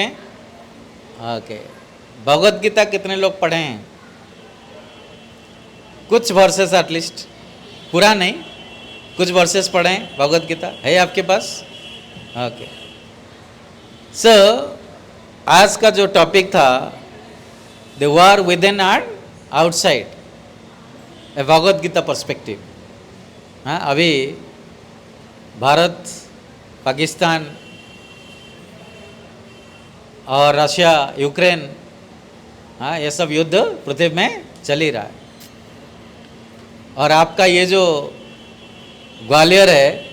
Okay, Bhagavad Gita कितने लोग पढ़े हैं? कुछ वर्सेस एटलीस्ट, पूरा नहीं, कुछ वर्सेस पढ़े हैं भगवत गीता है आपके पास? ओके, सो आज का जो टॉपिक था the war within and outside a Bhagavad Gita perspective. हाँ, अभी भारत, पाकिस्तान और रशिया, यूक्रेन, हाँ, ये सब युद्ध पृथ्वी में चल ही रहा है। और आपका ये जो ग्वालियर है,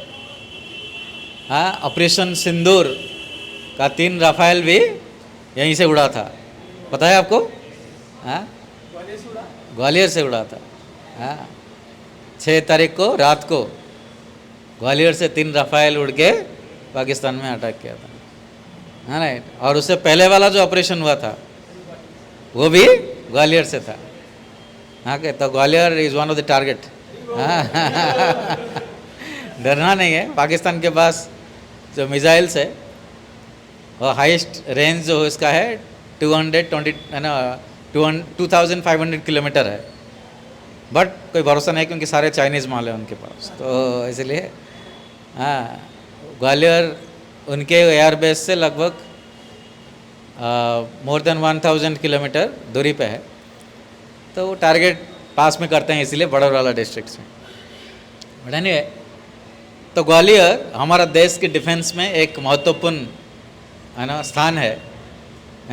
हाँ, ऑपरेशन सिंदूर का 3 राफेल भी यहीं से उड़ा था, पता है आपको? हाँ, ग्वालियर से उड़ा था। हाँ, 6 तारीख को रात को ग्वालियर से 3 राफेल उड़ के पाकिस्तान में अटैक किया था। हाँ, राइट। और उससे पहले वाला जो ऑपरेशन हुआ था वो भी ग्वालियर से था। हाँ, के तो Gwalior is one of the target. डरना नहीं है, पाकिस्तान के पास जो मिसाइल्स है और हाईएस्ट रेंज जो इसका है 2500 किलोमीटर है, बट कोई भरोसा नहीं क्योंकि सारे चाइनीज़ माल है उनके पास, तो इसलिए हाँ, ग्वालियर उनके एयरबेस से लगभग मोर देन 1000 किलोमीटर दूरी पे है, तो वो टारगेट पास में करते हैं इसलिए बड़ा वाला डिस्ट्रिक्ट में। बट एनीवे, तो ग्वालियर हमारा देश के डिफेंस में एक महत्वपूर्ण है ना स्थान है।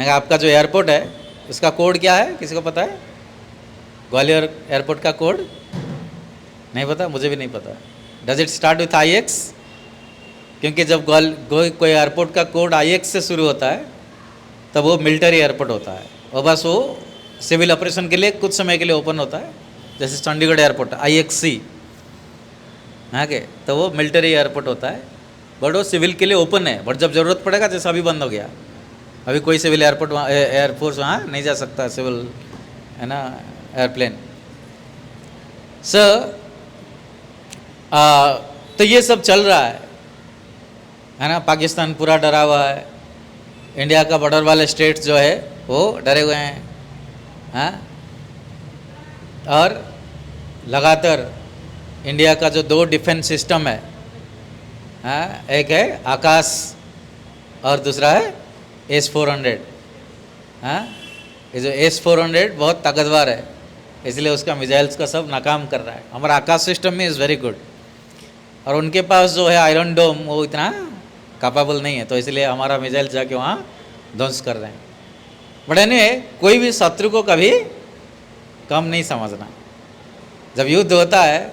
आपका जो एयरपोर्ट है उसका कोड क्या है, किसी को पता है? ग्वालियर एयरपोर्ट का कोड नहीं पता? मुझे भी नहीं पता। Does it start with IX? क्योंकि जब कोई एयरपोर्ट का कोड IX से शुरू होता है तब वो मिलिट्री एयरपोर्ट होता है, और बस वो सिविल ऑपरेशन के लिए कुछ समय के लिए ओपन होता है, जैसे चंडीगढ़ एयरपोर्ट IXC, हाँ के, तो वो मिलिट्री एयरपोर्ट होता है, बट वो सिविल के लिए ओपन है। बट जब ज़रूरत पड़ेगा, जैसे अभी बंद हो गया, अभी कोई सिविल एयरपोर्ट एयरफोर्स वहाँ नहीं जा सकता, सिविल है ना एयरप्लेन। तो ये सब चल रहा है ना। पाकिस्तान पूरा डरा हुआ है, इंडिया का बॉर्डर वाले स्टेट्स जो है वो डरे हुए हैं। हाँ, और लगातार इंडिया का जो 2 डिफेंस सिस्टम है, हाँ, एक है आकाश और दूसरा है S-400। हाँ, ये जो S-400 बहुत ताकतवर है, इसलिए उसका मिसाइल्स का सब नाकाम कर रहा है। हमारा आकाश सिस्टम में इज़ वेरी गुड, और उनके पास जो है आयरन डोम वो इतना कैपेबल नहीं है, तो इसलिए हमारा मिसाइल जाके वहाँ ध्वंस कर रहे हैं। बट एनीवे, कोई भी शत्रु को कभी कम नहीं समझना। जब युद्ध होता है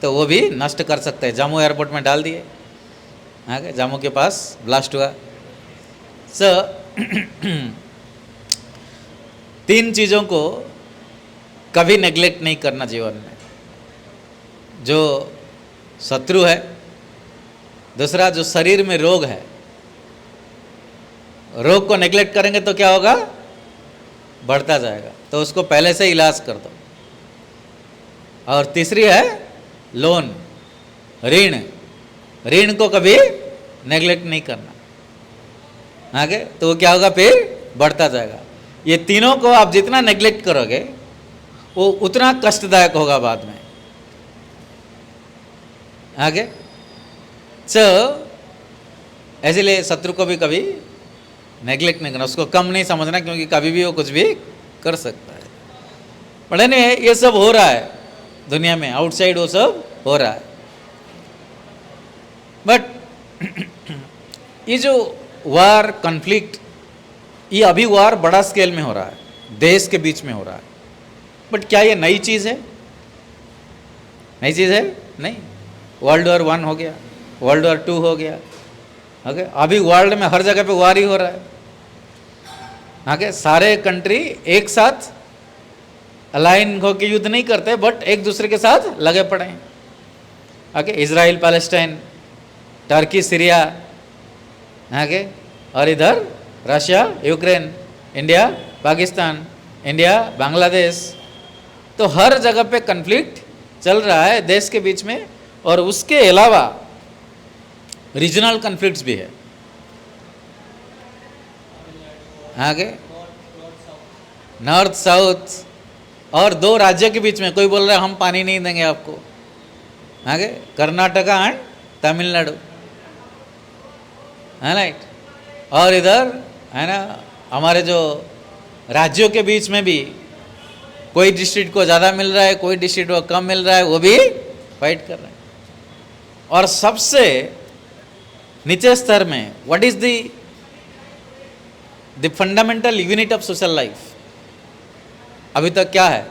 तो वो भी नष्ट कर सकते हैं। जम्मू एयरपोर्ट में डाल दिए, हाँ, जम्मू के पास ब्लास्ट हुआ। 3 चीज़ों को कभी नेग्लेक्ट नहीं करना जीवन में। जो शत्रु है, दूसरा जो शरीर में रोग है, रोग को नेग्लेक्ट करेंगे तो क्या होगा? बढ़ता जाएगा, तो उसको पहले से इलाज कर दो। और तीसरी है लोन, ऋण, ऋण को कभी नेग्लेक्ट नहीं करना। आगे तो वो क्या होगा? फिर बढ़ता जाएगा। ये तीनों को आप जितना नेग्लेक्ट करोगे वो उतना कष्टदायक होगा बाद में। आगे इसलिए शत्रु को भी कभी नेग्लेक्ट नहीं करना, उसको कम नहीं समझना, क्योंकि कभी भी वो कुछ भी कर सकता है। पढ़े नहीं, ये सब हो रहा है दुनिया में, आउटसाइड वो सब हो रहा है। बट ये जो वार, कॉन्फ्लिक्ट, ये अभी वार बड़ा स्केल में हो रहा है, देश के बीच में हो रहा है। बट क्या ये नई चीज़ है? नई चीज़ है नहीं। वर्ल्ड वॉर 1 हो गया, वर्ल्ड वॉर 2 हो गया, ओके, अभी वर्ल्ड में हर जगह पे वार ही हो रहा है। ओके, सारे कंट्री एक साथ अलाइन होकर युद्ध नहीं करते, बट एक दूसरे के साथ लगे पड़े हैं। Okay, Israel Palestine, Turkey Syria, okay, और इधर Russia Ukraine, India Pakistan, India Bangladesh, तो हर जगह पे कन्फ्लिक्ट चल रहा है देश के बीच में। और उसके अलावा रीजनल कन्फ्लिक्ट्स भी है। आगे नॉर्थ साउथ, और दो राज्य के बीच में कोई बोल रहा है हम पानी नहीं देंगे आपको, आगे कर्नाटका एंड तमिलनाडु, है राइट। और इधर है ना हमारे जो राज्यों के बीच में भी कोई डिस्ट्रिक्ट को ज़्यादा मिल रहा है, कोई डिस्ट्रिक्ट को कम मिल रहा है, वो भी फाइट कर रहे हैं। और सबसे नीचे स्तर में what is the fundamental unit of social life, अभी तक क्या है?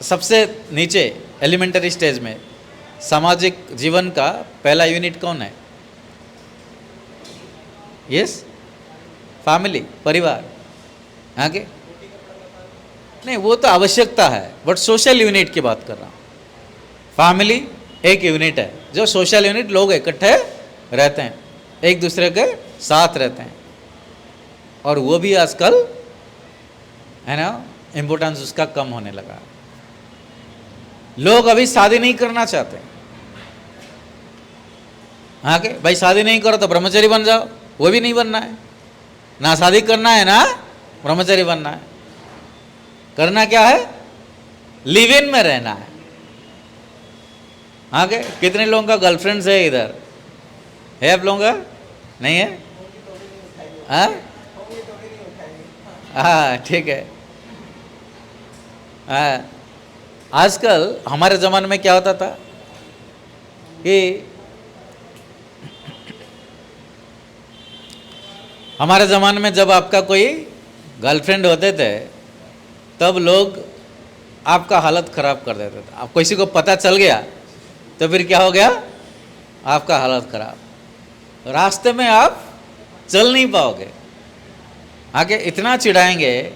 सबसे नीचे एलिमेंटरी स्टेज में सामाजिक जीवन का पहला यूनिट कौन है? यस, फैमिली, परिवार। आगे नहीं, वो तो आवश्यकता है, बट सोशल यूनिट की बात कर रहा हूँ। फैमिली एक यूनिट है, जो सोशल यूनिट, लोग इकट्ठे रहते हैं, एक दूसरे के साथ रहते हैं, और वो भी आजकल है ना इम्पोर्टेंस उसका कम होने लगा। लोग अभी शादी नहीं करना चाहते। हाँ के भाई शादी नहीं करो तो ब्रह्मचारी बन जाओ, वो भी नहीं बनना है। ना शादी करना है ना ब्रह्मचारी बनना है। करना क्या है? लिव इन में रहना है। हाँ के कितने लोगों का गर्लफ्रेंड्स है इधर? है आप लोगों का? नहीं है? हाँ हाँ ठीक है। हाँ, आजकल हमारे ज़माने में क्या होता था कि हमारे ज़माने में जब आपका कोई गर्लफ्रेंड होते थे तब लोग आपका हालत ख़राब कर देते थे। आप किसी को पता चल गया तो फिर क्या हो गया? आपका हालत ख़राब, रास्ते में आप चल नहीं पाओगे। आगे इतना चिढ़ाएंगे,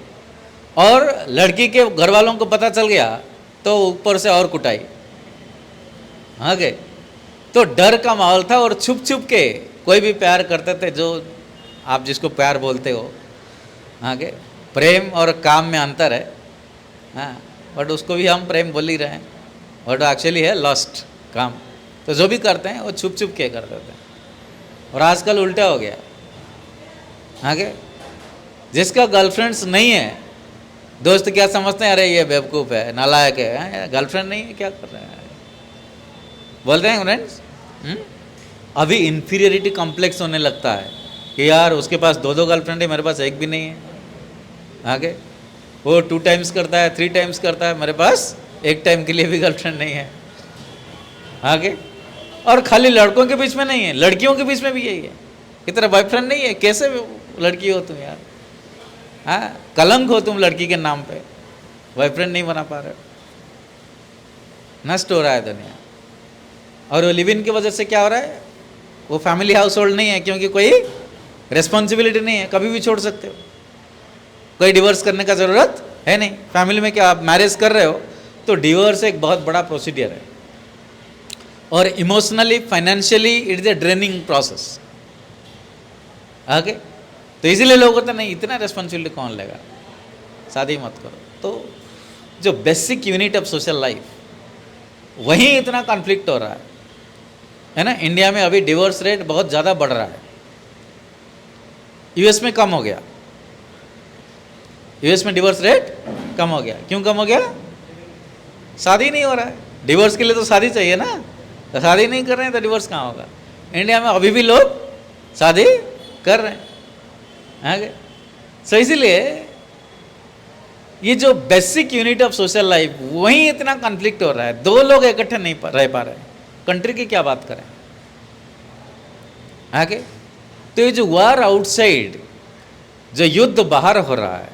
और लड़की के घर वालों को पता चल गया तो ऊपर से और कुटाई। आगे तो डर का माहौल था, और छुप छुप के कोई भी प्यार करते थे, जो आप जिसको प्यार बोलते हो। आगे प्रेम और काम में अंतर है, हाँ, बट उसको भी हम प्रेम बोल ही रहे हैं, बट एक्चुअली है लस्ट, काम। तो जो भी करते हैं वो छुप छुप के करते थे, और आजकल उल्टा हो गया। आगे जिसका गर्लफ्रेंड्स नहीं है, दोस्त क्या समझते हैं? अरे ये बेवकूफ़ है, नालायक है, गर्लफ्रेंड नहीं है, क्या कर रहे हैं? बोलते हैं फ्रेंड्स। अभी इन्फीरियरिटी कॉम्प्लेक्स होने लगता है कि यार उसके पास 2 गर्लफ्रेंड है, मेरे पास एक भी नहीं है। आगे वो 2 टाइम्स करता है, 3 टाइम्स करता है, मेरे पास एक टाइम के लिए भी गर्लफ्रेंड नहीं है। आगे और खाली लड़कों के बीच में नहीं है, लड़कियों के बीच में भी यही है कि तेरा बॉयफ्रेंड नहीं है, कैसे लड़की हो तुम यार? हाँ, कलंक हो तुम लड़की के नाम पे, बॉयफ्रेंड नहीं बना पा रहे हो। नष्ट हो रहा है दुनिया। और वो लिव इन की वजह से क्या हो रहा है? वो फैमिली हाउस होल्ड नहीं है, क्योंकि कोई रिस्पॉन्सिबिलिटी नहीं है, कभी भी छोड़ सकते हो, कोई डिवोर्स करने का ज़रूरत है नहीं। फैमिली में क्या आप मैरिज कर रहे हो तो डिवोर्स एक बहुत बड़ा प्रोसीडियर है, और emotionally financially it is a draining process. आगे तो इसीलिए लोग होते नहीं, इतना रिस्पॉन्सिबिलिटी कौन लेगा, शादी मत करो। तो जो basic unit of social life, वहीं इतना कॉन्फ्लिक्ट हो रहा है ना। इंडिया में अभी डिवोर्स रेट बहुत ज़्यादा बढ़ रहा है, यूएस में कम हो गया। यूएस में डिवोर्स रेट कम हो गया। क्यों कम हो गया? शादी नहीं हो रहा है। डिवोर्स के लिए तो शादी चाहिए ना, तो शादी नहीं कर रहे हैं तो डिवोर्स कहाँ होगा? इंडिया में अभी भी लोग शादी कर रहे हैं। आगे सो इसीलिए ये जो basic unit of social life, वहीं इतना कॉन्फ्लिक्ट हो रहा है। 2 लोग इकट्ठे नहीं रह पा रहे, कंट्री की क्या बात करें? आगे तो ये जो वार आउटसाइड, जो युद्ध बाहर हो रहा है,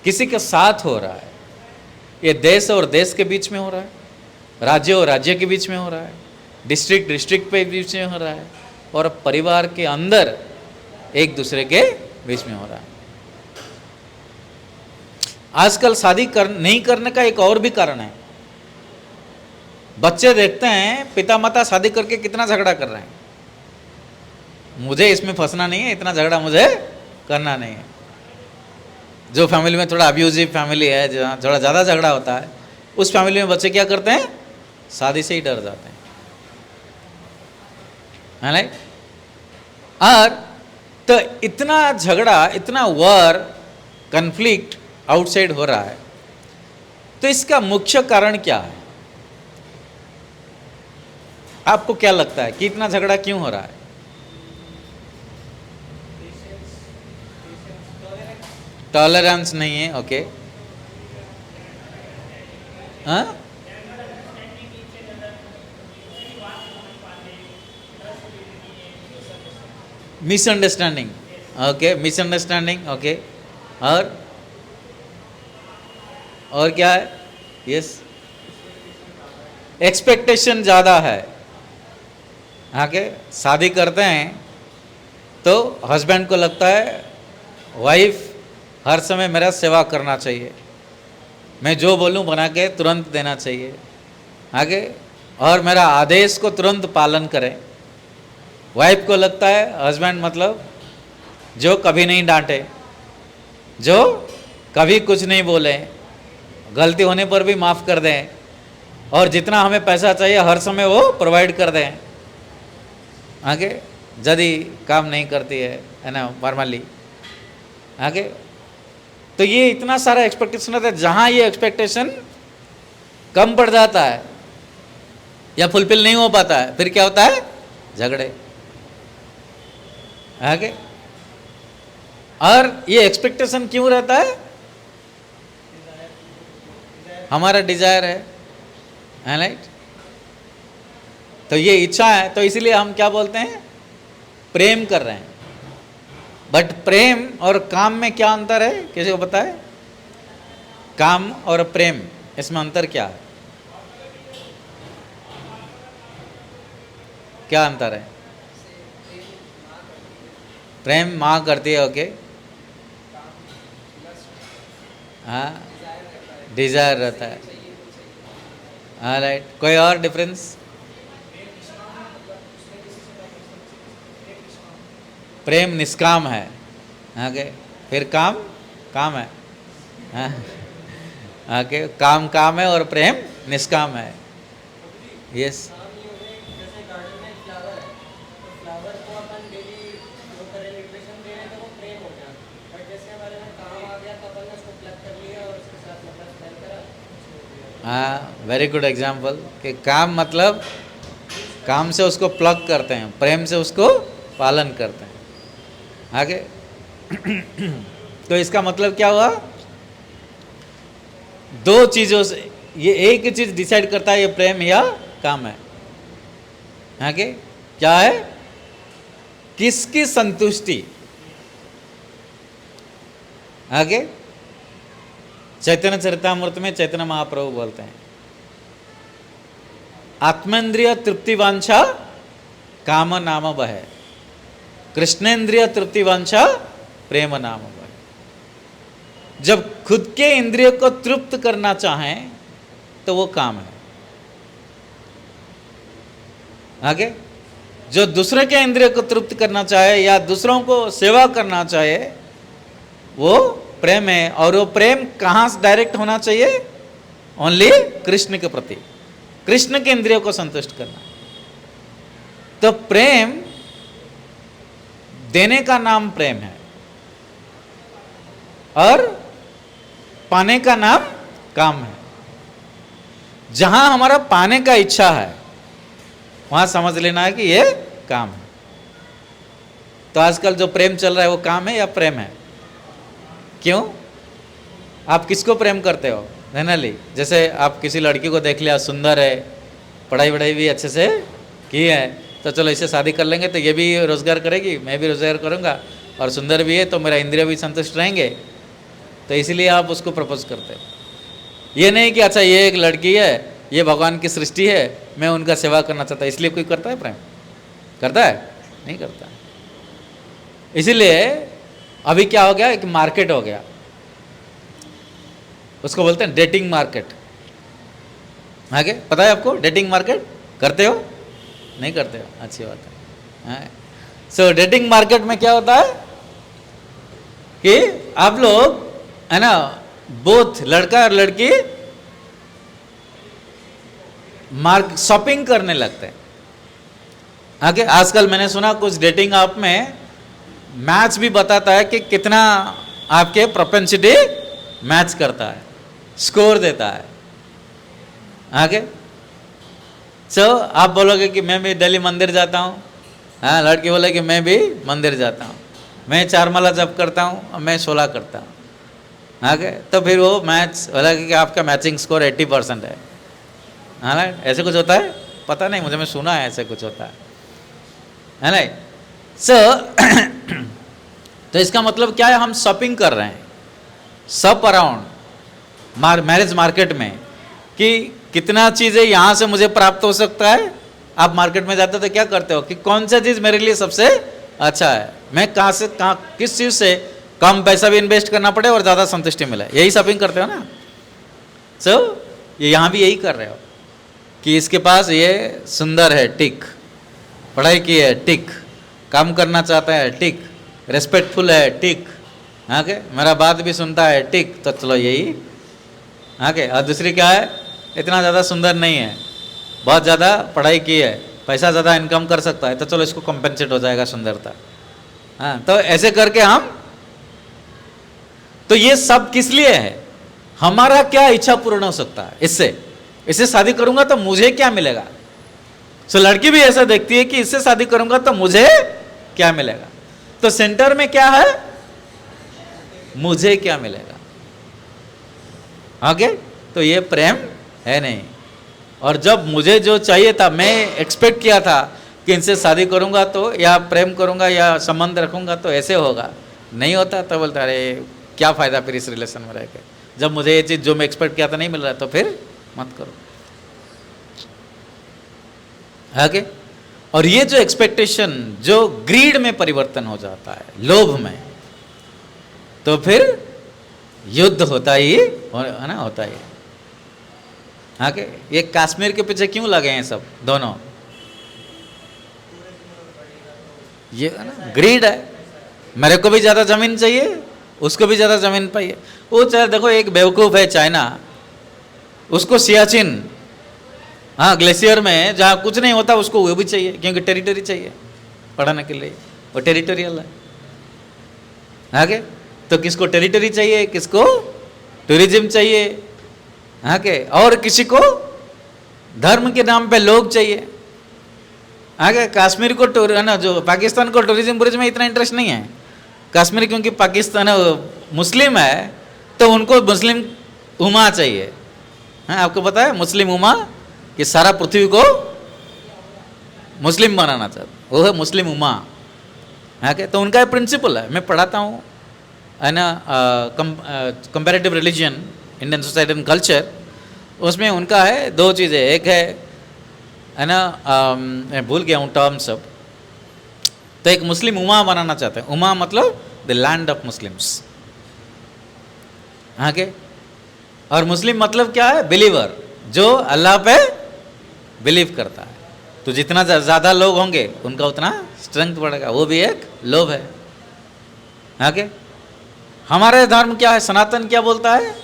किसी के साथ हो रहा है, ये देश और देश के बीच में हो रहा है, राज्य और राज्य के बीच में हो रहा है, डिस्ट्रिक्ट डिस्ट्रिक्ट पे बीच में हो रहा है, और परिवार के अंदर एक दूसरे के बीच में हो रहा है। आजकल शादी नहीं करने का एक और भी कारण है। बच्चे देखते हैं पिता माता शादी करके कितना झगड़ा कर रहे हैं। मुझे इसमें फंसना नहीं है, इतना झगड़ा मुझे करना नहीं है। जो फैमिली में थोड़ा अब्यूजिव फैमिली है, जहाँ थोड़ा ज़्यादा झगड़ा होता है, उस फैमिली में बच्चे क्या करते हैं? शादी से ही डर जाते हैं, है ना। और तो इतना झगड़ा, इतना वॉर, कन्फ्लिक्ट आउटसाइड हो रहा है, तो इसका मुख्य कारण क्या है? आपको क्या लगता है कि इतना झगड़ा क्यों हो रहा है? टॉलरेंस नहीं है, ओके। हाँ, मिसअंडरस्टैंडिंग, ओके, मिसअंडरस्टैंडिंग, ओके। और क्या है? यस, एक्सपेक्टेशन ज़्यादा है। आगे शादी करते हैं तो हस्बैंड को लगता है वाइफ हर समय मेरा सेवा करना चाहिए, मैं जो बोलूं बना के तुरंत देना चाहिए, आगे, और मेरा आदेश को तुरंत पालन करें। वाइफ को लगता है हस्बैंड मतलब जो कभी नहीं डांटे, जो कभी कुछ नहीं बोले, गलती होने पर भी माफ़ कर दें, और जितना हमें पैसा चाहिए हर समय वो प्रोवाइड कर दें। आगे यदि काम नहीं करती है ना फॉर्मली, आगे, तो ये इतना सारा एक्सपेक्टेशन रहता है। जहाँ ये एक्सपेक्टेशन कम पड़ जाता है या फुलफिल नहीं हो पाता है, फिर क्या होता है? झगड़े। आगे, और ये एक्सपेक्टेशन क्यों रहता है? हमारा डिजायर है, राइट? तो ये इच्छा है, तो इसीलिए हम क्या बोलते हैं? प्रेम कर रहे हैं। बट प्रेम और काम में क्या अंतर है? किसी को पता है? काम और प्रेम, इसमें अंतर क्या है? क्या अंतर है? प्रेम माँ करती है, ओके, हाँ, डिजायर रहता है, हाँ, राइट। कोई और डिफरेंस? प्रेम निष्काम है, आगे, फिर काम काम है, हाँ, आगे, काम काम है और प्रेम निष्काम है। यस, हाँ, वेरी गुड एग्जाम्पल कि काम मतलब काम से उसको प्लग करते हैं, प्रेम से उसको पालन करते हैं। आगे तो इसका मतलब क्या हुआ? दो चीजों से, ये एक ही चीज डिसाइड करता है, ये प्रेम या काम है। आगे क्या है? किसकी संतुष्टि? आगे चैतन्य चरितामृत में चैतन्य महाप्रभु बोलते हैं, आत्मेंद्रिय तृप्ति वांछा काम नाम वह, कृष्णेंद्रिय तृप्ति वांछा प्रेम नाम वह। जब खुद के इंद्रिय को तृप्त करना चाहें तो वो काम है। आगे जो दूसरे के इंद्रिय को तृप्त करना चाहे या दूसरों को सेवा करना चाहे वो प्रेम है। और वो प्रेम कहाँ से डायरेक्ट होना चाहिए? ओनली कृष्ण के प्रति, कृष्ण के इंद्रियों को संतुष्ट करना। तो प्रेम देने का नाम प्रेम है और पाने का नाम काम है। जहां हमारा पाने का इच्छा है वहां समझ लेना है कि ये काम है। तो आजकल जो प्रेम चल रहा है वो काम है या प्रेम है? क्यों? आप किसको प्रेम करते हो? जनरली जैसे आप किसी लड़की को देख लिया, सुंदर है, पढ़ाई वढ़ाई भी अच्छे से की है, तो चलो इससे शादी कर लेंगे तो ये भी रोजगार करेगी, मैं भी रोजगार करूँगा, और सुंदर भी है तो मेरा इंद्रिय भी संतुष्ट रहेंगे, तो इसीलिए आप उसको प्रपोज करते हो। ये नहीं कि अच्छा ये एक लड़की है, ये भगवान की सृष्टि है, मैं उनका सेवा करना चाहता, इसलिए कोई करता है प्रेम? करता है? नहीं करता। इसीलिए अभी क्या हो गया, एक मार्केट हो गया, उसको बोलते हैं डेटिंग मार्केट। आगे पता है आपको डेटिंग मार्केट? करते हो? नहीं करते हो? अच्छी बात है। सो डेटिंग मार्केट में क्या होता है कि आप लोग है ना, बोथ लड़का और लड़की शॉपिंग करने लगते हैं। आगे आजकल मैंने सुना कुछ डेटिंग ऐप में मैथ्स भी बताता है कि कितना आपके प्रोपेंसिटी मैच करता है, स्कोर देता है। आगे आप बोलोगे कि मैं भी डेली मंदिर जाता हूँ, हाँ, लड़की बोले कि मैं भी मंदिर जाता हूँ, मैं 4 माला जप करता हूँ और मैं 16 करता हूँ। आगे तो फिर वो मैथ्स बोला कि आपका मैचिंग स्कोर 80% है। हाँ ना, ऐसे कुछ होता है, पता नहीं मुझे, मैं सुना है ऐसे कुछ होता है ना। तो इसका मतलब क्या है, हम शॉपिंग कर रहे हैं सब अराउंड मैरिज मार्केट में कि कितना चीज़ें यहाँ से मुझे प्राप्त हो सकता है। आप मार्केट में जाते हो तो क्या करते हो कि कौन सा चीज़ मेरे लिए सबसे अच्छा है, मैं कहाँ से कहाँ किस चीज़ से कम पैसा भी इन्वेस्ट करना पड़े और ज़्यादा संतुष्टि मिले, यही शॉपिंग करते हो ना। ये यहाँ भी यही कर रहे हो कि इसके पास ये सुंदर है, टिक, पढ़ाई की है, टिक, काम करना चाहता है, टिक, रेस्पेक्टफुल है, टिक, आगे मेरा बात भी सुनता है, टिक, तो चलो यही आगे। और दूसरी क्या है, इतना ज़्यादा सुंदर नहीं है, बहुत ज़्यादा पढ़ाई की है, पैसा ज़्यादा इनकम कर सकता है, तो चलो इसको कॉम्पेंसेट हो जाएगा सुंदरता। हाँ, तो ऐसे करके हम, तो ये सब किस लिए है, हमारा क्या इच्छा पूर्ण हो सकता है इससे शादी करूंगा तो मुझे क्या मिलेगा। लड़की भी ऐसा देखती है कि इससे शादी करूंगा तो मुझे क्या मिलेगा। तो सेंटर में क्या है, मुझे क्या मिलेगा। आगे तो ये प्रेम है नहीं। और जब मुझे जो चाहिए था, मैं एक्सपेक्ट किया था कि इनसे शादी करूंगा तो, या प्रेम करूंगा या संबंध रखूंगा तो ऐसे होगा, नहीं होता तो बोलता अरे क्या फ़ायदा फिर इस रिलेशन में रह के, जब मुझे ये चीज़ जो मैं एक्सपेक्ट किया था नहीं मिल रहा तो फिर मत करो। आगे, और ये जो एक्सपेक्टेशन जो ग्रीड में परिवर्तन हो जाता है, लोभ में, तो फिर युद्ध होता ही है ना, होता ही। आगे ये कश्मीर के पीछे क्यों लगे हैं सब दोनों, ये है ना, ग्रीड है। मेरे को भी ज़्यादा ज़मीन चाहिए, उसको भी ज़्यादा ज़मीन चाहिए। वो चाहे देखो, एक बेवकूफ़ है चाइना, उसको सियाचिन, हाँ, ग्लेशियर में जहाँ कुछ नहीं होता उसको वो भी चाहिए, क्योंकि टेरिटरी चाहिए पढ़ाने के लिए, वो टेरिटोरियल है। आगे तो किसको टेरिटरी चाहिए, किसको टूरिज्म चाहिए, आगे, और किसी को धर्म के नाम पे लोग चाहिए। आगे कश्मीर को है ना, जो पाकिस्तान को टूरिज्म में इतना इंटरेस्ट नहीं है। कश्मीर क्योंकि पाकिस्तान मुस्लिम है तो उनको मुस्लिम उमा चाहिए। हाँ, आपको पता है मुस्लिम उमा, कि सारा पृथ्वी को मुस्लिम बनाना चाहते, वो है मुस्लिम उमा। ओके, तो उनका प्रिंसिपल है, मैं पढ़ाता हूँ है ना, comparative religion, Indian society and culture. उसमें उनका है 2 चीज़ें, एक है ना, मैं भूल गया हूँ टर्म सब। तो एक मुस्लिम उमा बनाना चाहते हैं, उमा मतलब द लैंड ऑफ मुस्लिम्स। आगे, और मुस्लिम मतलब क्या है, बिलीवर, जो अल्लाह पे बिलीव करता है। तो जितना ज़्यादा लोग होंगे उनका उतना स्ट्रेंथ बढ़ेगा, वो भी एक लोभ है। आगे हमारे धर्म क्या है, सनातन क्या बोलता है,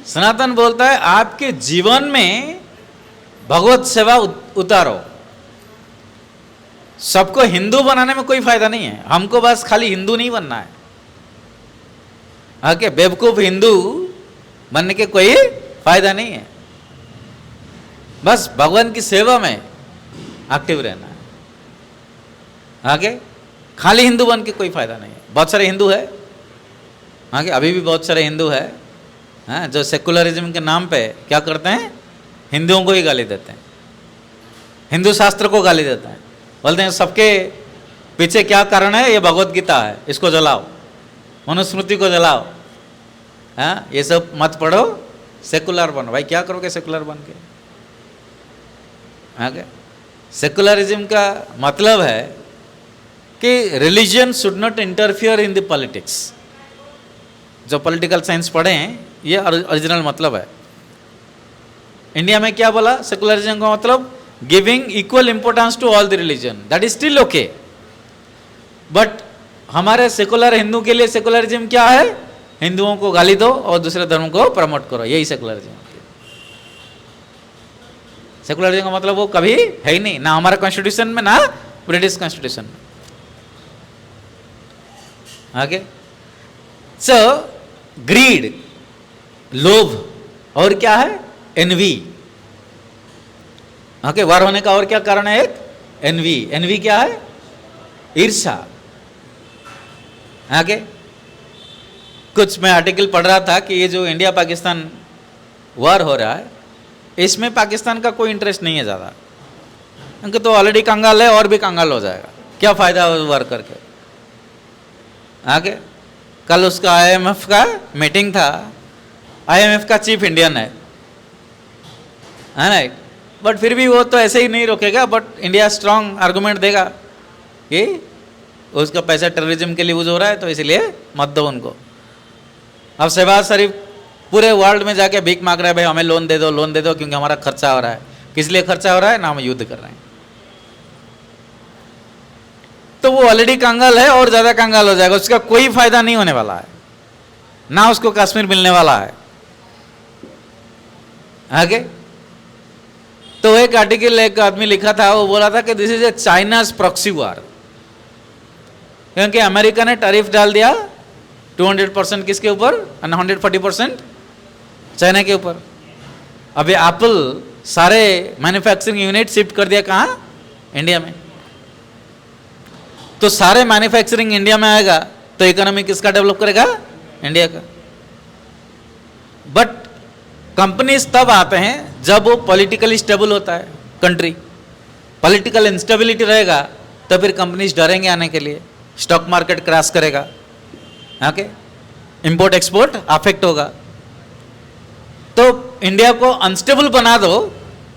सनातन बोलता है आपके जीवन में भगवत सेवा उतारो। सबको हिंदू बनाने में कोई फायदा नहीं है, हमको बस खाली हिंदू नहीं बनना है। आगे बेवकूफ हिंदू बनने के कोई फायदा नहीं है, बस भगवान की सेवा में एक्टिव रहना है। आगे खाली हिंदू बन के कोई फायदा नहीं है। बहुत सारे हिंदू है, आगे अभी भी बहुत सारे हिंदू है, हाँ, जो सेकुलरिज्म के नाम पे क्या करते हैं, हिंदुओं को ही गाली देते हैं, हिंदू शास्त्र को गाली देते हैं, बोलते हैं सबके पीछे क्या कारण है, ये भगवत गीता है, इसको जलाओ, मनुस्मृति को जलाओ, हाँ, ये सब मत पढ़ो, सेकुलर बनो। भाई क्या करोगे सेकुलर बन के। आगे सेकुलरिज्म का मतलब है कि religion should not interfere in the politics. जो पॉलिटिकल साइंस पढ़े हैं, ये ओरिजिनल मतलब है। इंडिया में क्या बोला सेकुलरिज्म का मतलब, giving equal importance to all the religion, that is still okay. But हमारे सेकुलर हिंदू के लिए सेकुलरिज्म क्या है, हिंदुओं को गाली दो और दूसरे धर्म को प्रमोट करो, यही सेकुलरिज्म। सेकुलरिज्म का मतलब वो कभी है ही नहीं, ना हमारे कॉन्स्टिट्यूशन में ना ब्रिटिश कॉन्स्टिट्यूशन में। आगे सो ग्रीड, लोभ, और क्या है? एनवी। ओके, वार होने का और क्या कारण है? एक एनवी। एनवी क्या है? ईर्ष्या। आगे कुछ मैं आर्टिकल पढ़ रहा था कि ये जो इंडिया पाकिस्तान वार हो रहा है, इसमें पाकिस्तान का कोई इंटरेस्ट नहीं है ज़्यादा, क्योंकि तो ऑलरेडी कंगाल है और भी कंगाल हो जाएगा, क्या फ़ायदा वार करके। आगे कल उसका आईएमएफ का मीटिंग था, आईएमएफ का चीफ इंडियन है ना, बट फिर भी वो तो ऐसे ही नहीं रोकेगा, बट इंडिया स्ट्रांग आर्गुमेंट देगा कि उसका पैसा टेररिज्म के लिए यूज हो रहा है, तो इसलिए मत दो उनको। अब शहबाज शरीफ पूरे वर्ल्ड में जाके भीख मांग रहा है, भाई हमें लोन दे दो, क्योंकि हमारा खर्चा हो रहा है। किस लिए खर्चा हो रहा है? ना हम युद्ध कर रहे हैं। तो वो ऑलरेडी कंगाल है और ज्यादा कंगाल हो जाएगा, उसका कोई फायदा नहीं होने वाला है, ना उसको कश्मीर मिलने वाला है। आगे तो एक आर्टिकल एक आदमी लिखा था, वो बोला था कि this is a China's proxy वार, क्योंकि अमेरिका ने टैरिफ डाल दिया 200% किसके ऊपर? 140% चाइना के ऊपर। अभी एप्पल सारे मैन्युफैक्चरिंग यूनिट शिफ्ट कर दिया कहाँ? इंडिया में। तो सारे मैन्युफैक्चरिंग इंडिया में आएगा तो इकोनॉमी किसका डेवलप करेगा? इंडिया का। बट कंपनीज तब आते हैं जब वो पॉलिटिकली स्टेबल होता है कंट्री। पॉलिटिकल इंस्टेबिलिटी रहेगा तो फिर कंपनीज डरेंगे आने के लिए, स्टॉक मार्केट क्रैश करेगा, ओके, इंपोर्ट एक्सपोर्ट अफेक्ट होगा। तो इंडिया को अनस्टेबल बना दो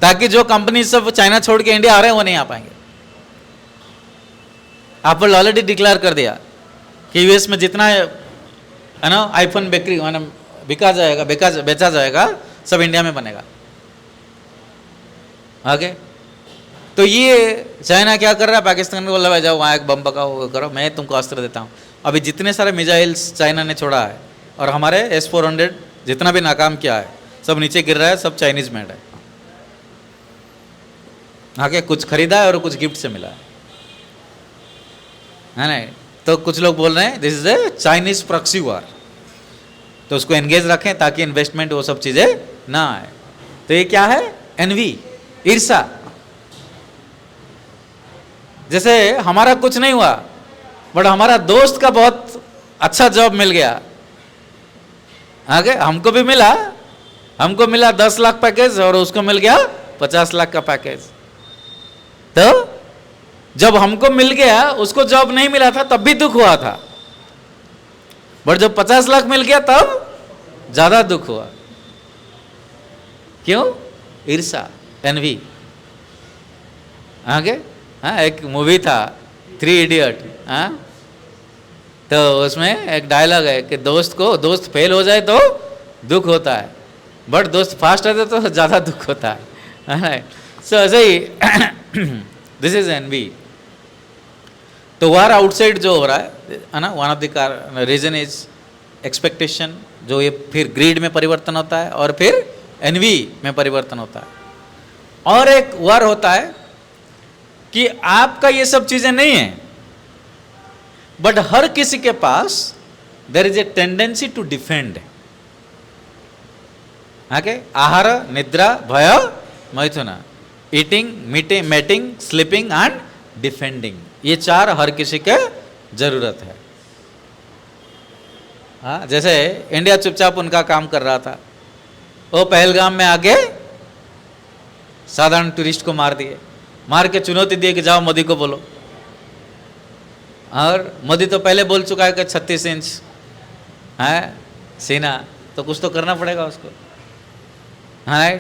ताकि जो कंपनी सब चाइना छोड़ के इंडिया आ रहे हैं वो नहीं आ पाएंगे। एप्पल ऑलरेडी डिक्लेयर कर दिया कि यूएस में जितना है ना आईफोन बेकरी बेचा जाएगा सब इंडिया में बनेगा। आगे तो ये चाइना क्या कर रहा है? पाकिस्तान को बोला भाई जाओ वहाँ एक बम पकाओ करो, मैं तुमको अस्त्र देता हूँ। अभी जितने सारे मिसाइल्स चाइना ने छोड़ा है और हमारे S-400 जितना भी नाकाम किया है सब नीचे गिर रहा है, सब चाइनीज मेड है। आगे कुछ खरीदा है और कुछ गिफ्ट से मिला है ना। तो कुछ लोग बोल रहे हैं this is a Chinese proxy वार, तो उसको एंगेज रखें ताकि इन्वेस्टमेंट वो सब चीजें ना आए। तो ये क्या है? एनवी, ईर्षा। जैसे हमारा कुछ नहीं हुआ बट हमारा दोस्त का बहुत अच्छा जॉब मिल गया, आगे हमको भी मिला, हमको मिला 10 लाख पैकेज और उसको मिल गया 50 लाख का पैकेज। तो जब हमको मिल गया उसको जॉब नहीं मिला था तब भी दुख हुआ था, बट जब 50 लाख मिल गया तब ज्यादा दुख हुआ। क्यों? ईर्षा, एनवी। आगे हाँ एक मूवी था 3 इडियट, हाँ तो उसमें एक डायलॉग है कि दोस्त फेल हो जाए तो दुख होता है, बट दोस्त फास्ट रहते तो ज़्यादा दुख होता है। सो ऐसे ही दिस इज एनवी। तो वार आउटसाइड जो हो रहा है ना, one of the reason is expectation, जो ये फिर ग्रीड में परिवर्तन होता है और फिर एनवी में परिवर्तन होता है। और एक वार होता है कि आपका ये सब चीजें नहीं है, बट हर किसी के पास there is a tendency to defend. Okay, आहार, निद्रा, भय, मैथुन, eating, mating, sleeping and defending, ये 4 हर किसी के जरूरत है। हाँ, जैसे इंडिया चुपचाप उनका काम कर रहा था, वो पहलगाम में आके साधारण टूरिस्ट को मार दिए, मार के चुनौती दिए कि जाओ मोदी को बोलो। और मोदी तो पहले बोल चुका है कि 36 इंच है सीना, तो कुछ तो करना पड़ेगा उसको। हाँ,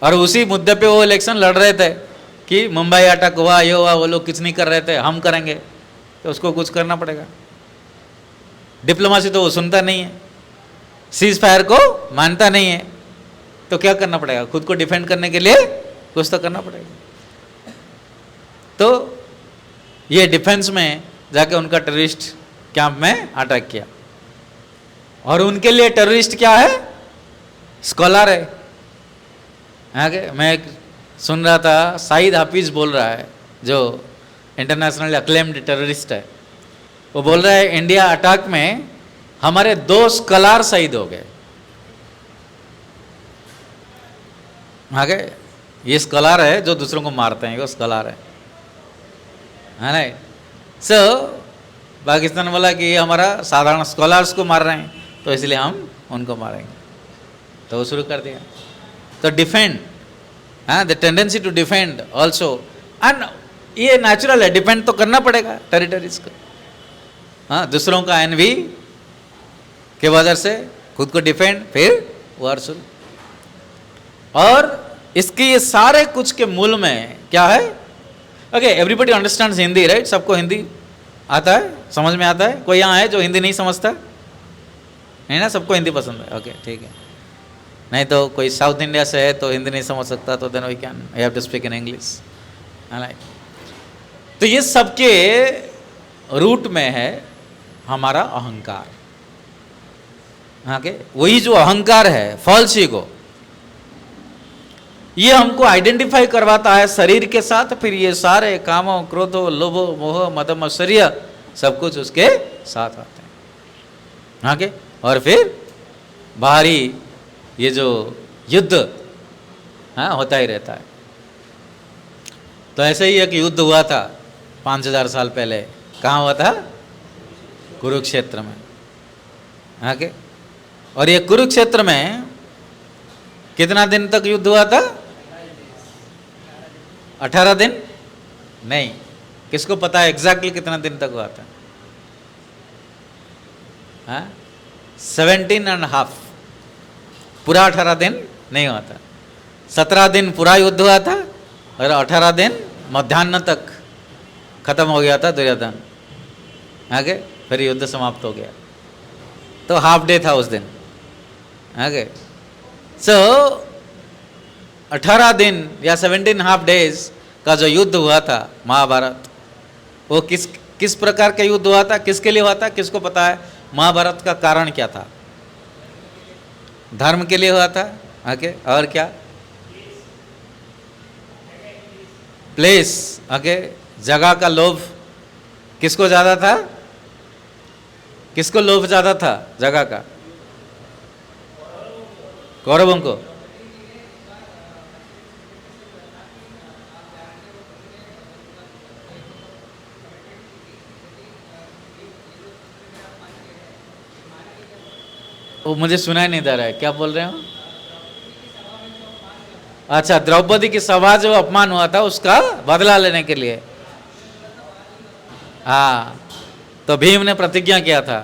और उसी मुद्दे पे वो इलेक्शन लड़ रहे थे कि मुंबई अटैक हुआ, ये हुआ, वो लोग कुछ नहीं कर रहे थे, हम करेंगे, तो उसको कुछ करना पड़ेगा। डिप्लोमेसी तो वो सुनता नहीं है, सीज फायर को मानता नहीं है, तो क्या करना पड़ेगा? खुद को डिफेंड करने के लिए कुछ तो करना पड़ेगा। तो ये डिफेंस में जाके उनका टेररिस्ट कैंप में अटैक किया, और उनके लिए टेररिस्ट क्या है? स्कॉलर है। आगे मैं एक सुन रहा था, साइद हाफिज बोल रहा है, जो इंटरनेशनल अक्लेम्ड टेररिस्ट है, वो बोल रहा है इंडिया अटैक में हमारे 2 स्कॉलर शहीद हो गए। आगे ये स्कॉलर है जो दूसरों को मारते हैं, वो स्कॉलर है ना। सो पाकिस्तान बोला कि ये हमारा साधारण स्कॉलर्स को मार रहे हैं, तो इसलिए हम उनको मारेंगे, तो वो शुरू कर दिया। तो डिफेंड, हाँ, the tendency to defend also, and ये नेचुरल है, डिपेंड तो करना पड़ेगा टेरिटरीज को। हाँ, दूसरों का एनवी के वजह से खुद को डिफेंड, फिर वार शुरू। और इसके ये सारे कुछ के मूल में क्या है? Okay, everybody understands Hindi, right? सबको हिंदी आता है, समझ में आता है? कोई यहाँ है जो हिंदी नहीं समझता? नहीं ना, सबको हिंदी पसंद है। ओके, ठीक है। नहीं तो कोई साउथ इंडिया से है तो हिंदी नहीं समझ सकता, तो then we can have to speak in English. तो ये सबके रूट में है हमारा अहंकार। ओके, वही जो अहंकार है, फॉल्स ईगो, ये हमको आइडेंटिफाई करवाता है शरीर के साथ, फिर ये सारे कामों, क्रोधों, लोभों, मोह, मद, मत्सर्य सब कुछ उसके साथ आते हैं। ओके, और फिर बाहरी ये जो युद्ध, हाँ, होता ही रहता है। तो ऐसे ही एक युद्ध हुआ था 5000 साल पहले। कहाँ हुआ था? कुरुक्षेत्र में। ओके, और ये कुरुक्षेत्र में कितना दिन तक युद्ध हुआ था? 18 दिन? नहीं, किसको पता है एग्जैक्टली कितना दिन तक हुआ था? हाँ, 17.5, पूरा 18 दिन नहीं हुआ था। 17 दिन पूरा युद्ध हुआ था और 18 दिन मध्याह्न तक खत्म हो गया था दुर्योधन। आगे फिर युद्ध समाप्त हो गया, तो हाफ डे था उस दिन। आगे सो 18 दिन या 17.5 डेज का जो युद्ध हुआ था महाभारत, वो किस प्रकार का युद्ध हुआ था, किसके लिए हुआ था, किसको पता है? महाभारत का कारण क्या था? धर्म के लिए हुआ था। ओके, और क्या? प्लेस, ओके, जगह का लोभ किसको ज्यादा था? किसको लोभ ज्यादा था जगह का? कौरवों को। वो मुझे सुनाई नहीं दे रहा है, क्या बोल रहे हो? अच्छा, द्रौपदी की सभा जो अपमान हुआ था उसका बदला लेने के लिए। हाँ, तो भीम ने प्रतिज्ञा किया था।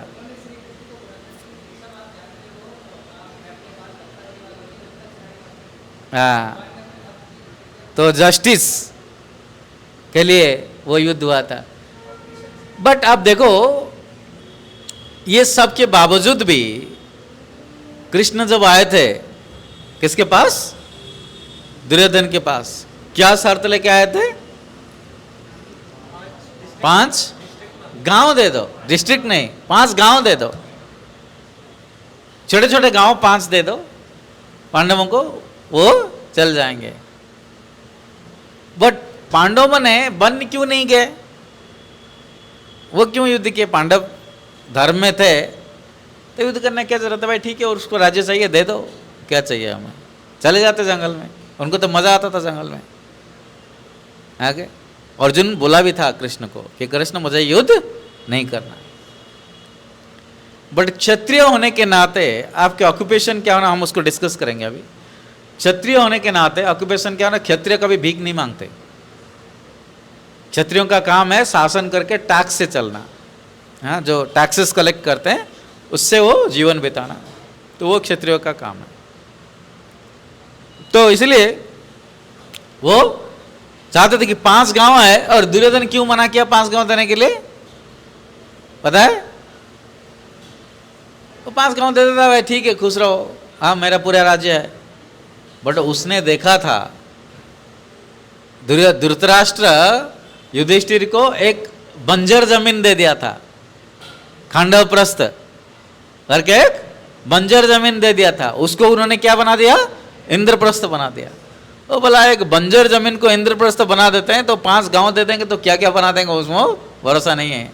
हाँ, तो जस्टिस के लिए वो युद्ध हुआ था। बट आप देखो, ये सब के बावजूद भी कृष्ण जब आए थे किसके पास? दुर्योधन के पास। क्या शर्त लेके आए थे? 5 गांव दे दो, डिस्ट्रिक्ट नहीं, 5 गांव दे दो, छोटे छोटे गांव 5 दे दो पांडवों को, वो चल जाएंगे। बट पांडवों ने बन क्यों नहीं गए? वो क्यों युद्ध किए? पांडव धर्म में थे तो युद्ध करने क्या जरूरत है भाई? ठीक है, और उसको राज्य चाहिए दे दो, क्या चाहिए हमें, चले जाते जंगल में। उनको तो मजा आता था जंगल में। आगे अर्जुन बोला भी था कृष्ण को कि कृष्ण मुझे युद्ध नहीं करना। बट क्षत्रिय होने के नाते आपके ऑक्यूपेशन क्या होना, हम उसको डिस्कस करेंगे अभी। क्षत्रिय होने के नाते ऑक्यूपेशन क्या होना? क्षत्रिय कभी भीख नहीं मांगते। क्षत्रियों का काम है शासन करके टैक्स से चलना। हाँ, जो टैक्सेस कलेक्ट करते हैं उससे वो जीवन बिताना, तो वो क्षत्रियों का काम है। तो इसलिए वो चाहते थे कि 5 गांव है। और दुर्योधन क्यों मना किया 5 गांव देने के लिए? पता है? वो 5 गांव दे देता भाई, ठीक है, खुश रहो, हाँ, मेरा पूरा राज्य है। बट उसने देखा था धृतराष्ट्र युधिष्ठिर को एक बंजर जमीन दे दिया था, खांडव प्रस्थ करके एक बंजर जमीन दे दिया था। उसको उन्होंने क्या बना दिया? इंद्रप्रस्थ बना दिया। तो बोला एक बंजर जमीन को इंद्रप्रस्थ बना देते हैं तो 5 गांव दे देंगे तो क्या क्या बना देंगे, उसमें भरोसा नहीं है।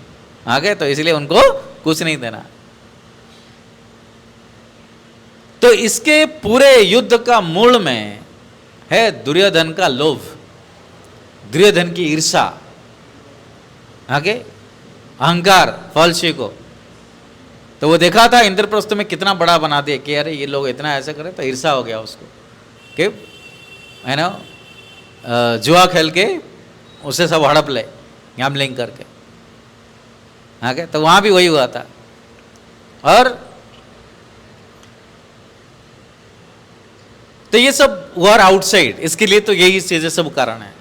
आगे, तो इसलिए उनको कुछ नहीं देना। तो इसके पूरे युद्ध का मूल में है दुर्योधन का लोभ, दुर्योधन की ईर्षा, आगे अहंकार, फलशी को। तो वो देखा था इंद्रप्रस्थ में कितना बड़ा बना दिया कि अरे ये लोग इतना ऐसे करें, तो ईर्षा हो गया उसको कि है ना, जुआ खेल के उसे सब हड़प ले, गैम्बलिंग करके, आगे। तो वहां भी वही हुआ था। और तो ये सब वार आउटसाइड, इसके लिए तो यही चीजें सब कारण है।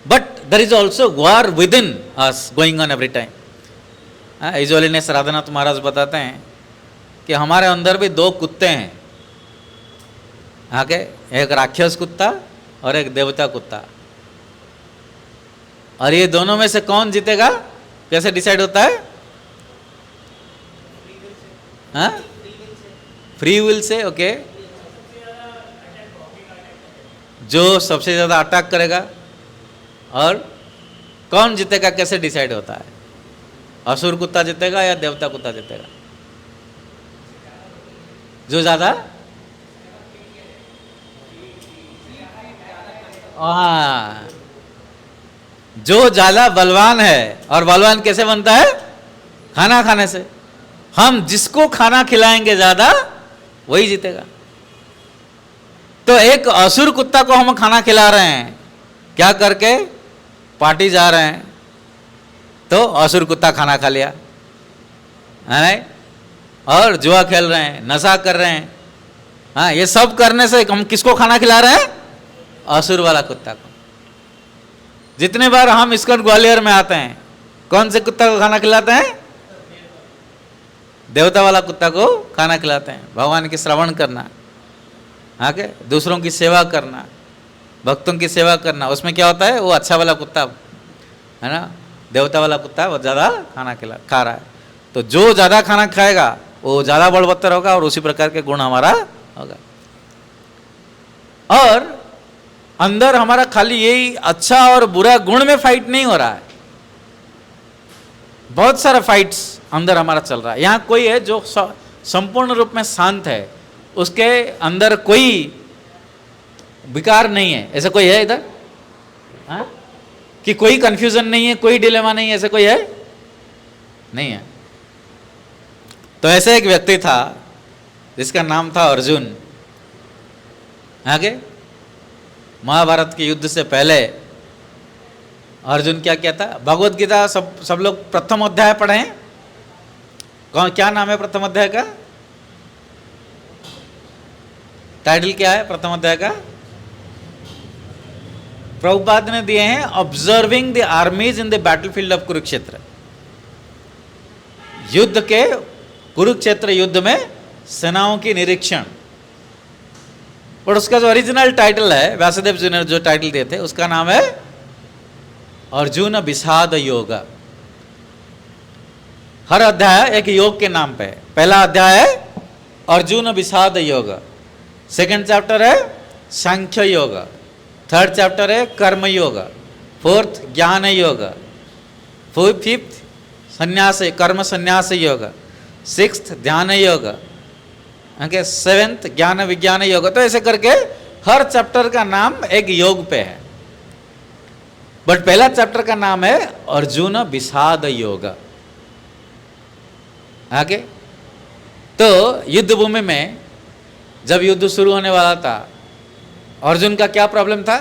But there is also war with in us going on every time. His Holiness Radhanath Maharaj बताते हैं कि हमारे अंदर भी दो कुत्ते हैं, आगे, एक राक्षस कुत्ता और एक देवता कुत्ता। और ये दोनों में से कौन जीतेगा कैसे डिसाइड होता है? हाँ, फ्री विल से। ओके, जो सबसे ज्यादा अटैक करेगा। और कौन जीतेगा कैसे डिसाइड होता है? असुर कुत्ता जीतेगा या देवता कुत्ता जीतेगा? जो ज्यादा, हाँ, जो ज्यादा बलवान है। और बलवान कैसे बनता है? खाना खाने से। हम जिसको खाना खिलाएंगे ज्यादा, वही जीतेगा। तो एक असुर कुत्ता को हम खाना खिला रहे हैं, क्या करके? पार्टी जा रहे हैं, तो असुर कुत्ता खाना खा लिया, है नहीं? और जुआ खेल रहे हैं, नशा कर रहे हैं, हाँ, ये सब करने से हम किसको खाना खिला रहे हैं? असुर वाला कुत्ता को। जितने बार हम इस्कॉन ग्वालियर में आते हैं, कौन से कुत्ता को खाना खिलाते हैं? देवता वाला कुत्ता को खाना खिलाते हैं। भगवान की श्रवण करना, आगे दूसरों की सेवा करना, भक्तों की सेवा करना, उसमें क्या होता है? वो अच्छा वाला कुत्ता है ना, देवता वाला कुत्ता वो ज़्यादा खाना खा रहा है। तो जो ज़्यादा खाना खाएगा वो ज़्यादा बलवत्तर होगा और उसी प्रकार के गुण हमारा होगा। और अंदर हमारा खाली यही अच्छा और बुरा गुण में फाइट नहीं हो रहा है, बहुत सारा फाइट्स अंदर हमारा चल रहा है। यहाँ कोई है जो संपूर्ण रूप में शांत है, उसके अंदर कोई विकार नहीं है, ऐसा कोई है इधर? हाँ, कि कोई कंफ्यूजन नहीं है, कोई डिलेमा नहीं है, ऐसा कोई है? नहीं है। तो ऐसे एक व्यक्ति था जिसका नाम था अर्जुन। आगे महाभारत के युद्ध से पहले अर्जुन क्या किया था? भगवत गीता सब लोग प्रथम अध्याय पढ़े हैं? कौन, क्या नाम है प्रथम अध्याय का? टाइटल क्या है प्रथम अध्याय का? प्रभुपाद ने दिए हैं observing the armies in the battlefield of Kurukshetra. युद्ध के, कुरुक्षेत्र युद्ध में सेनाओं की निरीक्षण। और उसका जो ओरिजिनल टाइटल है, व्यासदेव जी ने जो टाइटल दिए थे, उसका नाम है अर्जुन विषाद योग। हर अध्याय एक योग के नाम पे। पहला अध्याय है अर्जुन विषाद योग, सेकंड चैप्टर है सांख्य योग, थर्ड चैप्टर है कर्म योग, फोर्थ ज्ञान योग, फिफ्थ संन्यास, कर्म संन्यास योग, सिक्स्थ ध्यान योग, ओके, सेवेंथ ज्ञान विज्ञान योग। तो ऐसे करके हर चैप्टर का नाम एक योग पे है। बट पहला चैप्टर का नाम है अर्जुन विषाद योग। आगे तो युद्ध भूमि में जब युद्ध शुरू होने वाला था, अर्जुन का क्या प्रॉब्लम था?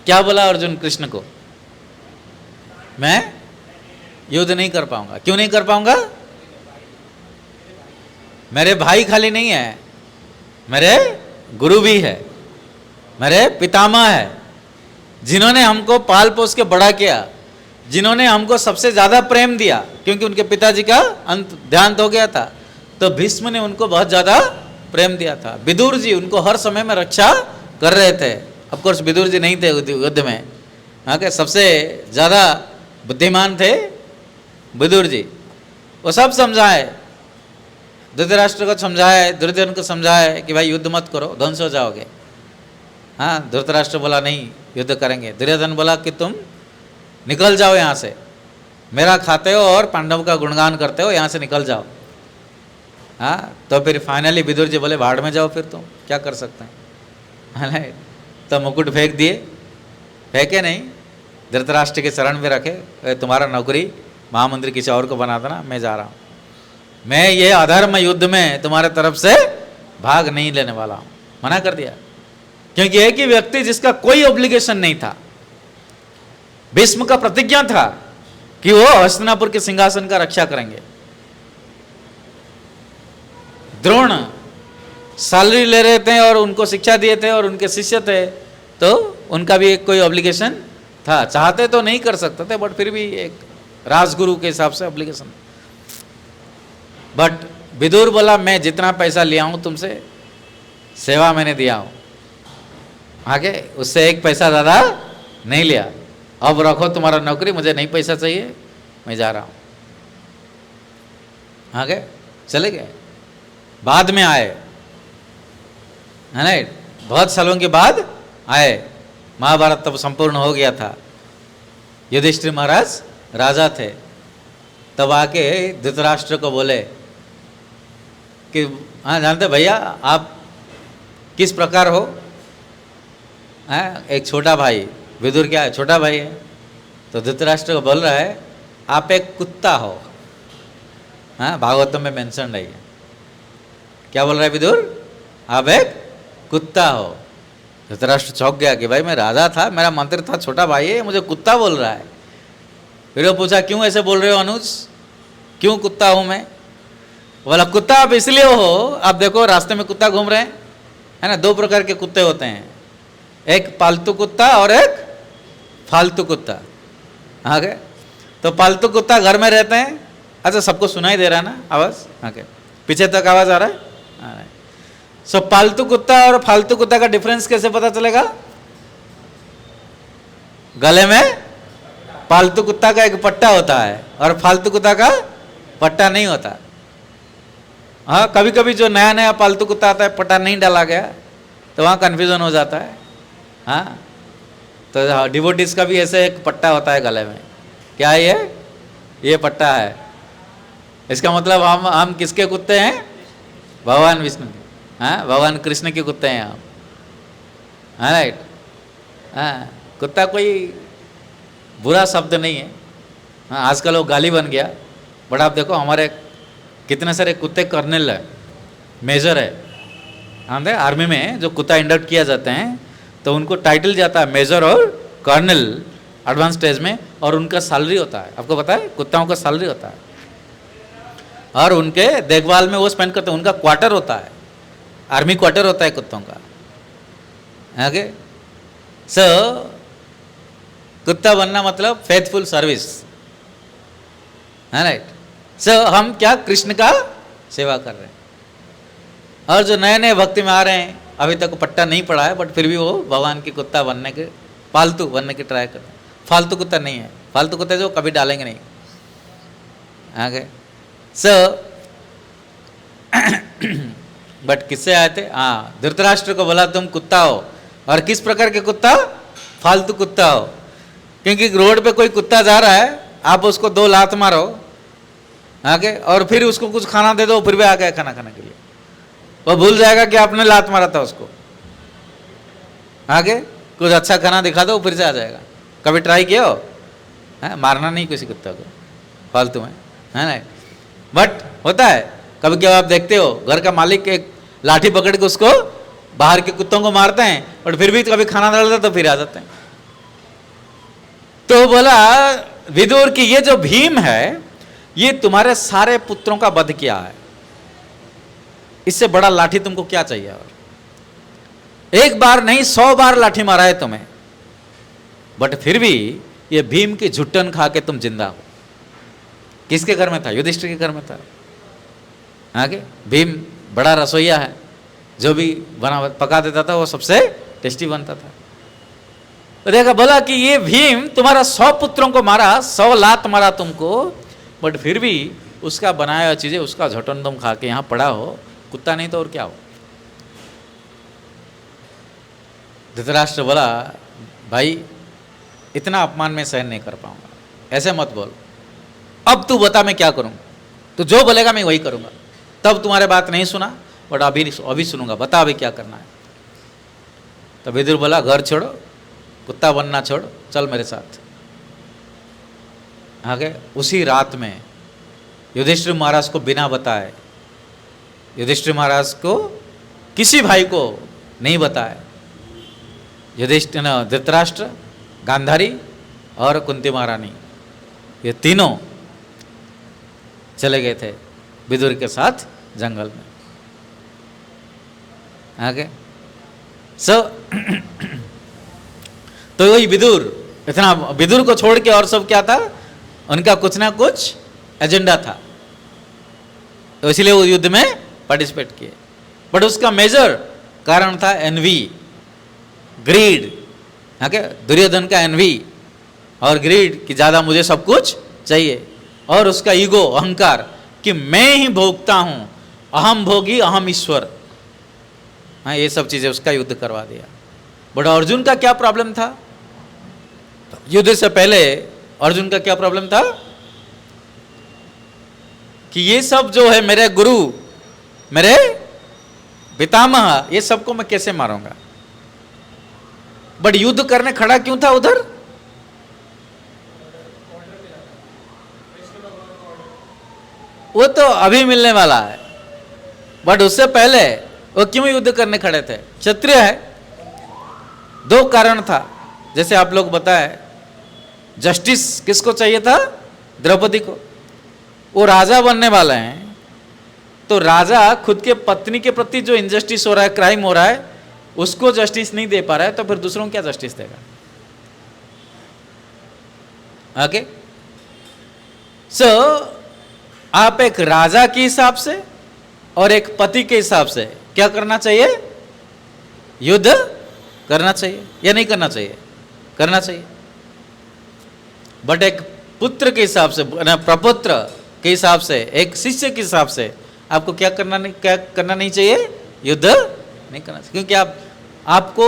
क्या बोला अर्जुन कृष्ण को? मैं युद्ध नहीं कर पाऊंगा। क्यों नहीं कर पाऊंगा? मेरे भाई खाली नहीं है, मेरे गुरु भी है, मेरे पितामह है, जिन्होंने हमको पाल पोस के बड़ा किया, जिन्होंने हमको सबसे ज्यादा प्रेम दिया, क्योंकि उनके पिताजी का अंत देहांत हो गया था। तो भीष्म ने उनको बहुत ज्यादा प्रेम दिया था। विदुर जी उनको हर समय में रक्षा कर रहे थे। ऑफ कोर्स विदुर जी नहीं थे युद्ध में, आगे सबसे ज्यादा बुद्धिमान थे विदुर जी। वो सब समझाए, धृतराष्ट्र को समझाए, दुर्योधन को समझाए कि भाई युद्ध मत करो, ध्वंस हो जाओगे। हाँ, धृतराष्ट्र बोला नहीं युद्ध करेंगे। दुर्योधन बोला कि तुम निकल जाओ यहाँ से, मेरा खाते हो और पांडव का गुणगान करते हो, यहाँ से निकल जाओ। हाँ, तो फिर फाइनली विदुर जी बोले भाड़ में जाओ, फिर तुम क्या कर सकते हैं, है? तो मुकुट फेंक दिए, फेंके नहीं, धृतराष्ट्र के चरण में रखे, तुम्हारा नौकरी महामंत्री किसी और को बना देना, मैं जा रहा हूँ, मैं ये अधर्म युद्ध में तुम्हारे तरफ से भाग नहीं लेने वाला हूँ, मना कर दिया। क्योंकि एक ही व्यक्ति जिसका कोई ऑब्लिगेशन नहीं था, भीष्म का प्रतिज्ञा था कि वो हस्तिनापुर के सिंहासन का रक्षा करेंगे। द्रोण सैलरी ले रहे थे और उनको शिक्षा दिए थे और उनके शिष्य थे, तो उनका भी एक कोई ऑब्लिगेशन था, चाहते तो नहीं कर सकते थे, बट फिर भी एक राजगुरु के हिसाब से ऑब्लिगेशन। बट विदुर बोला मैं जितना पैसा लिया हूं तुमसे, सेवा मैंने दिया हूं, आगे उससे एक पैसा ज़्यादा नहीं लिया, अब रखो तुम्हारा नौकरी, मुझे नहीं पैसा चाहिए, मैं जा रहा हूं। आगे चले गए। बाद में आए, है ना, बहुत सालों के बाद आए, महाभारत तब संपूर्ण हो गया था, युधिष्ठिर महाराज राजा थे, तब आके धृतराष्ट्र को बोले कि हाँ जानते भैया आप किस प्रकार हो, हैं? एक छोटा भाई, विदुर क्या है, छोटा भाई है, तो धृतराष्ट्र को बोल रहा है आप एक कुत्ता हो। हाँ, भागवतम में मेंशन है, क्या बोल रहा है विदुर, आप एक कुत्ता हो। धृतराष्ट्र चौंक गया कि भाई मैं राजा था, मेरा मंत्री था, छोटा भाई है, मुझे कुत्ता बोल रहा है। फिर वो पूछा क्यों ऐसे बोल रहे हो अनुज, क्यों कुत्ता हूं मैं? बोला कुत्ता आप इसलिए हो, आप देखो रास्ते में कुत्ता घूम रहे हैं, है ना, दो प्रकार के कुत्ते होते हैं, एक पालतू कुत्ता और एक फालतू कुत्ता। आगे तो पालतू कुत्ता घर में रहते हैं, अच्छा सबको सुनाई दे रहा है ना आवाज, आगे पीछे तक आवाज आ रहा है? सो पालतू कुत्ता और फालतू कुत्ता का डिफरेंस कैसे पता चलेगा? गले में पालतू कुत्ता का एक पट्टा होता है और फालतू कुत्ता का पट्टा नहीं होता। हाँ, कभी कभी जो नया नया पालतू कुत्ता आता है, पट्टा नहीं डाला गया, तो वहाँ कन्फ्यूजन हो जाता है। हाँ, तो डिवोटीज का भी ऐसे एक पट्टा होता है गले में, क्या है ये पट्टा है, इसका मतलब हम किसके कुत्ते हैं? भगवान विष्णु के, हाँ, भगवान कृष्ण के कुत्ते हैं हम, हाँ राइट। हाँ, कुत्ता कोई बुरा शब्द नहीं है, हाँ आजकल वो गाली बन गया, बट आप देखो हमारे कितने सारे कुत्ते कर्नल है, मेजर है, हाँ आर्मी में जो कुत्ता इंडक्ट किया जाते हैं तो उनको टाइटल जाता है मेजर और कर्नल एडवांस स्टेज में, और उनका सैलरी होता है, आपको पता है कुत्ताओं का सैलरी होता है, और उनके देखभाल में वो स्पेंड करते हैं, उनका क्वार्टर होता है, आर्मी क्वार्टर होता है कुत्तों का। आगे सो कुत्ता बनना मतलब फेथफुल सर्विस, है राइट। सो हम क्या कृष्ण का सेवा कर रहे हैं, और जो नए नए भक्ति में आ रहे हैं अभी तक पट्टा नहीं पड़ा है, बट फिर भी वो भगवान की कुत्ता बनने के, पालतू बनने की ट्राई करते हैं। फालतू कुत्ता नहीं है, फालतू कुत्ते जो कभी डालेंगे नहीं। आगे सो बट किससे आए थे? हाँ, धृतराष्ट्र को बोला तुम कुत्ता हो, और किस प्रकार के कुत्ता? फालतू कुत्ता हो। क्योंकि रोड पे कोई कुत्ता जा रहा है, आप उसको 2 लात मारो आगे, और फिर उसको कुछ खाना दे दो, फिर भी आ गया खाना खाने के लिए, वो भूल जाएगा कि आपने लात मारा था उसको। आगे कुछ अच्छा खाना दिखा दो, फिर से आ जाएगा। कभी ट्राई किया हो? है मारना नहीं किसी कुत्ता को फालतू में, है ना, बट होता है कभी कभी। आप देखते हो घर का मालिक एक लाठी पकड़ के उसको बाहर के कुत्तों को मारते हैं, बट फिर भी कभी खाना डालता तो फिर आ जाते हैं। तो बोला विदुर की ये जो भीम है, ये तुम्हारे सारे पुत्रों का वध किया है, इससे बड़ा लाठी तुमको क्या चाहिए? और एक बार नहीं 100 बार लाठी मारा है तुम्हें, बट फिर भी ये भीम की झुट्टन खा के तुम जिंदा हो। किसके घर में था? युधिष्ठिर के घर में था। आगे भीम बड़ा रसोइया है, जो भी बना पका देता था वो सबसे टेस्टी बनता था। तो देखा बोला कि ये भीम तुम्हारा 100 पुत्रों को मारा, 100 लात मारा तुमको, बट फिर भी उसका बनाया हुआ चीजें, उसका झटन तुम खा के यहाँ पड़ा हो, कुत्ता नहीं तो और क्या हो? धृतराष्ट्र बोला भाई इतना अपमान में सहन नहीं कर पाऊंगा, ऐसे मत बोल, अब तू बता मैं क्या करूं, तो जो बोलेगा मैं वही करूंगा। तब तुम्हारे बात नहीं सुना, बट अभी सुनूंगा, बता अभी क्या करना है। तो विदुर बोला घर छोड़ो, कुत्ता बनना छोड़, चल मेरे साथ। आगे उसी रात में युधिष्ठिर महाराज को बिना बताए, युधिष्ठिर महाराज को किसी भाई को नहीं बताए, युधिष्ठिर, धृतराष्ट्र, गांधारी और कुंती महारानी, ये तीनों चले गए थे विदुर के साथ जंगल में। आगे तो वही विदुर, इतना विदुर को छोड़ के और सब क्या था, उनका कुछ ना कुछ एजेंडा था, तो इसलिए वो युद्ध में पार्टिसिपेट किए। बट उसका मेजर कारण था एनवी, ग्रीड। ओके, दुर्योधन का एनवी और ग्रीड कि ज्यादा मुझे सब कुछ चाहिए, और उसका ईगो, अहंकार कि मैं ही भोगता हूं, अहम भोगी अहम ईश्वर। हाँ, ये सब चीजें उसका युद्ध करवा दिया। बट अर्जुन का क्या प्रॉब्लम था? युद्ध से पहले अर्जुन का क्या प्रॉब्लम था कि ये सब जो है मेरे गुरु, मेरे पितामह, ये सबको मैं कैसे मारूंगा। बट युद्ध करने खड़ा क्यों था उधर? वो तो अभी मिलने वाला है, बट उससे पहले वो क्यों युद्ध करने खड़े थे? क्षत्रिय है, दो कारण था। जैसे आप लोग बताए, जस्टिस किसको चाहिए था? द्रौपदी को। वो राजा बनने वाले हैं, तो राजा खुद के पत्नी के प्रति जो इनजस्टिस हो रहा है, क्राइम हो रहा है, उसको जस्टिस नहीं दे पा रहा है, तो फिर दूसरों को क्या जस्टिस देगा? ओके, सो आप एक राजा के हिसाब से और एक पति के हिसाब से क्या करना चाहिए? युद्ध करना चाहिए या नहीं करना चाहिए? करना चाहिए। बट एक पुत्र के हिसाब से, प्रपुत्र के हिसाब से, एक शिष्य के हिसाब से आपको क्या करना नहीं चाहिए? युद्ध नहीं करना चाहिए, क्योंकि आपको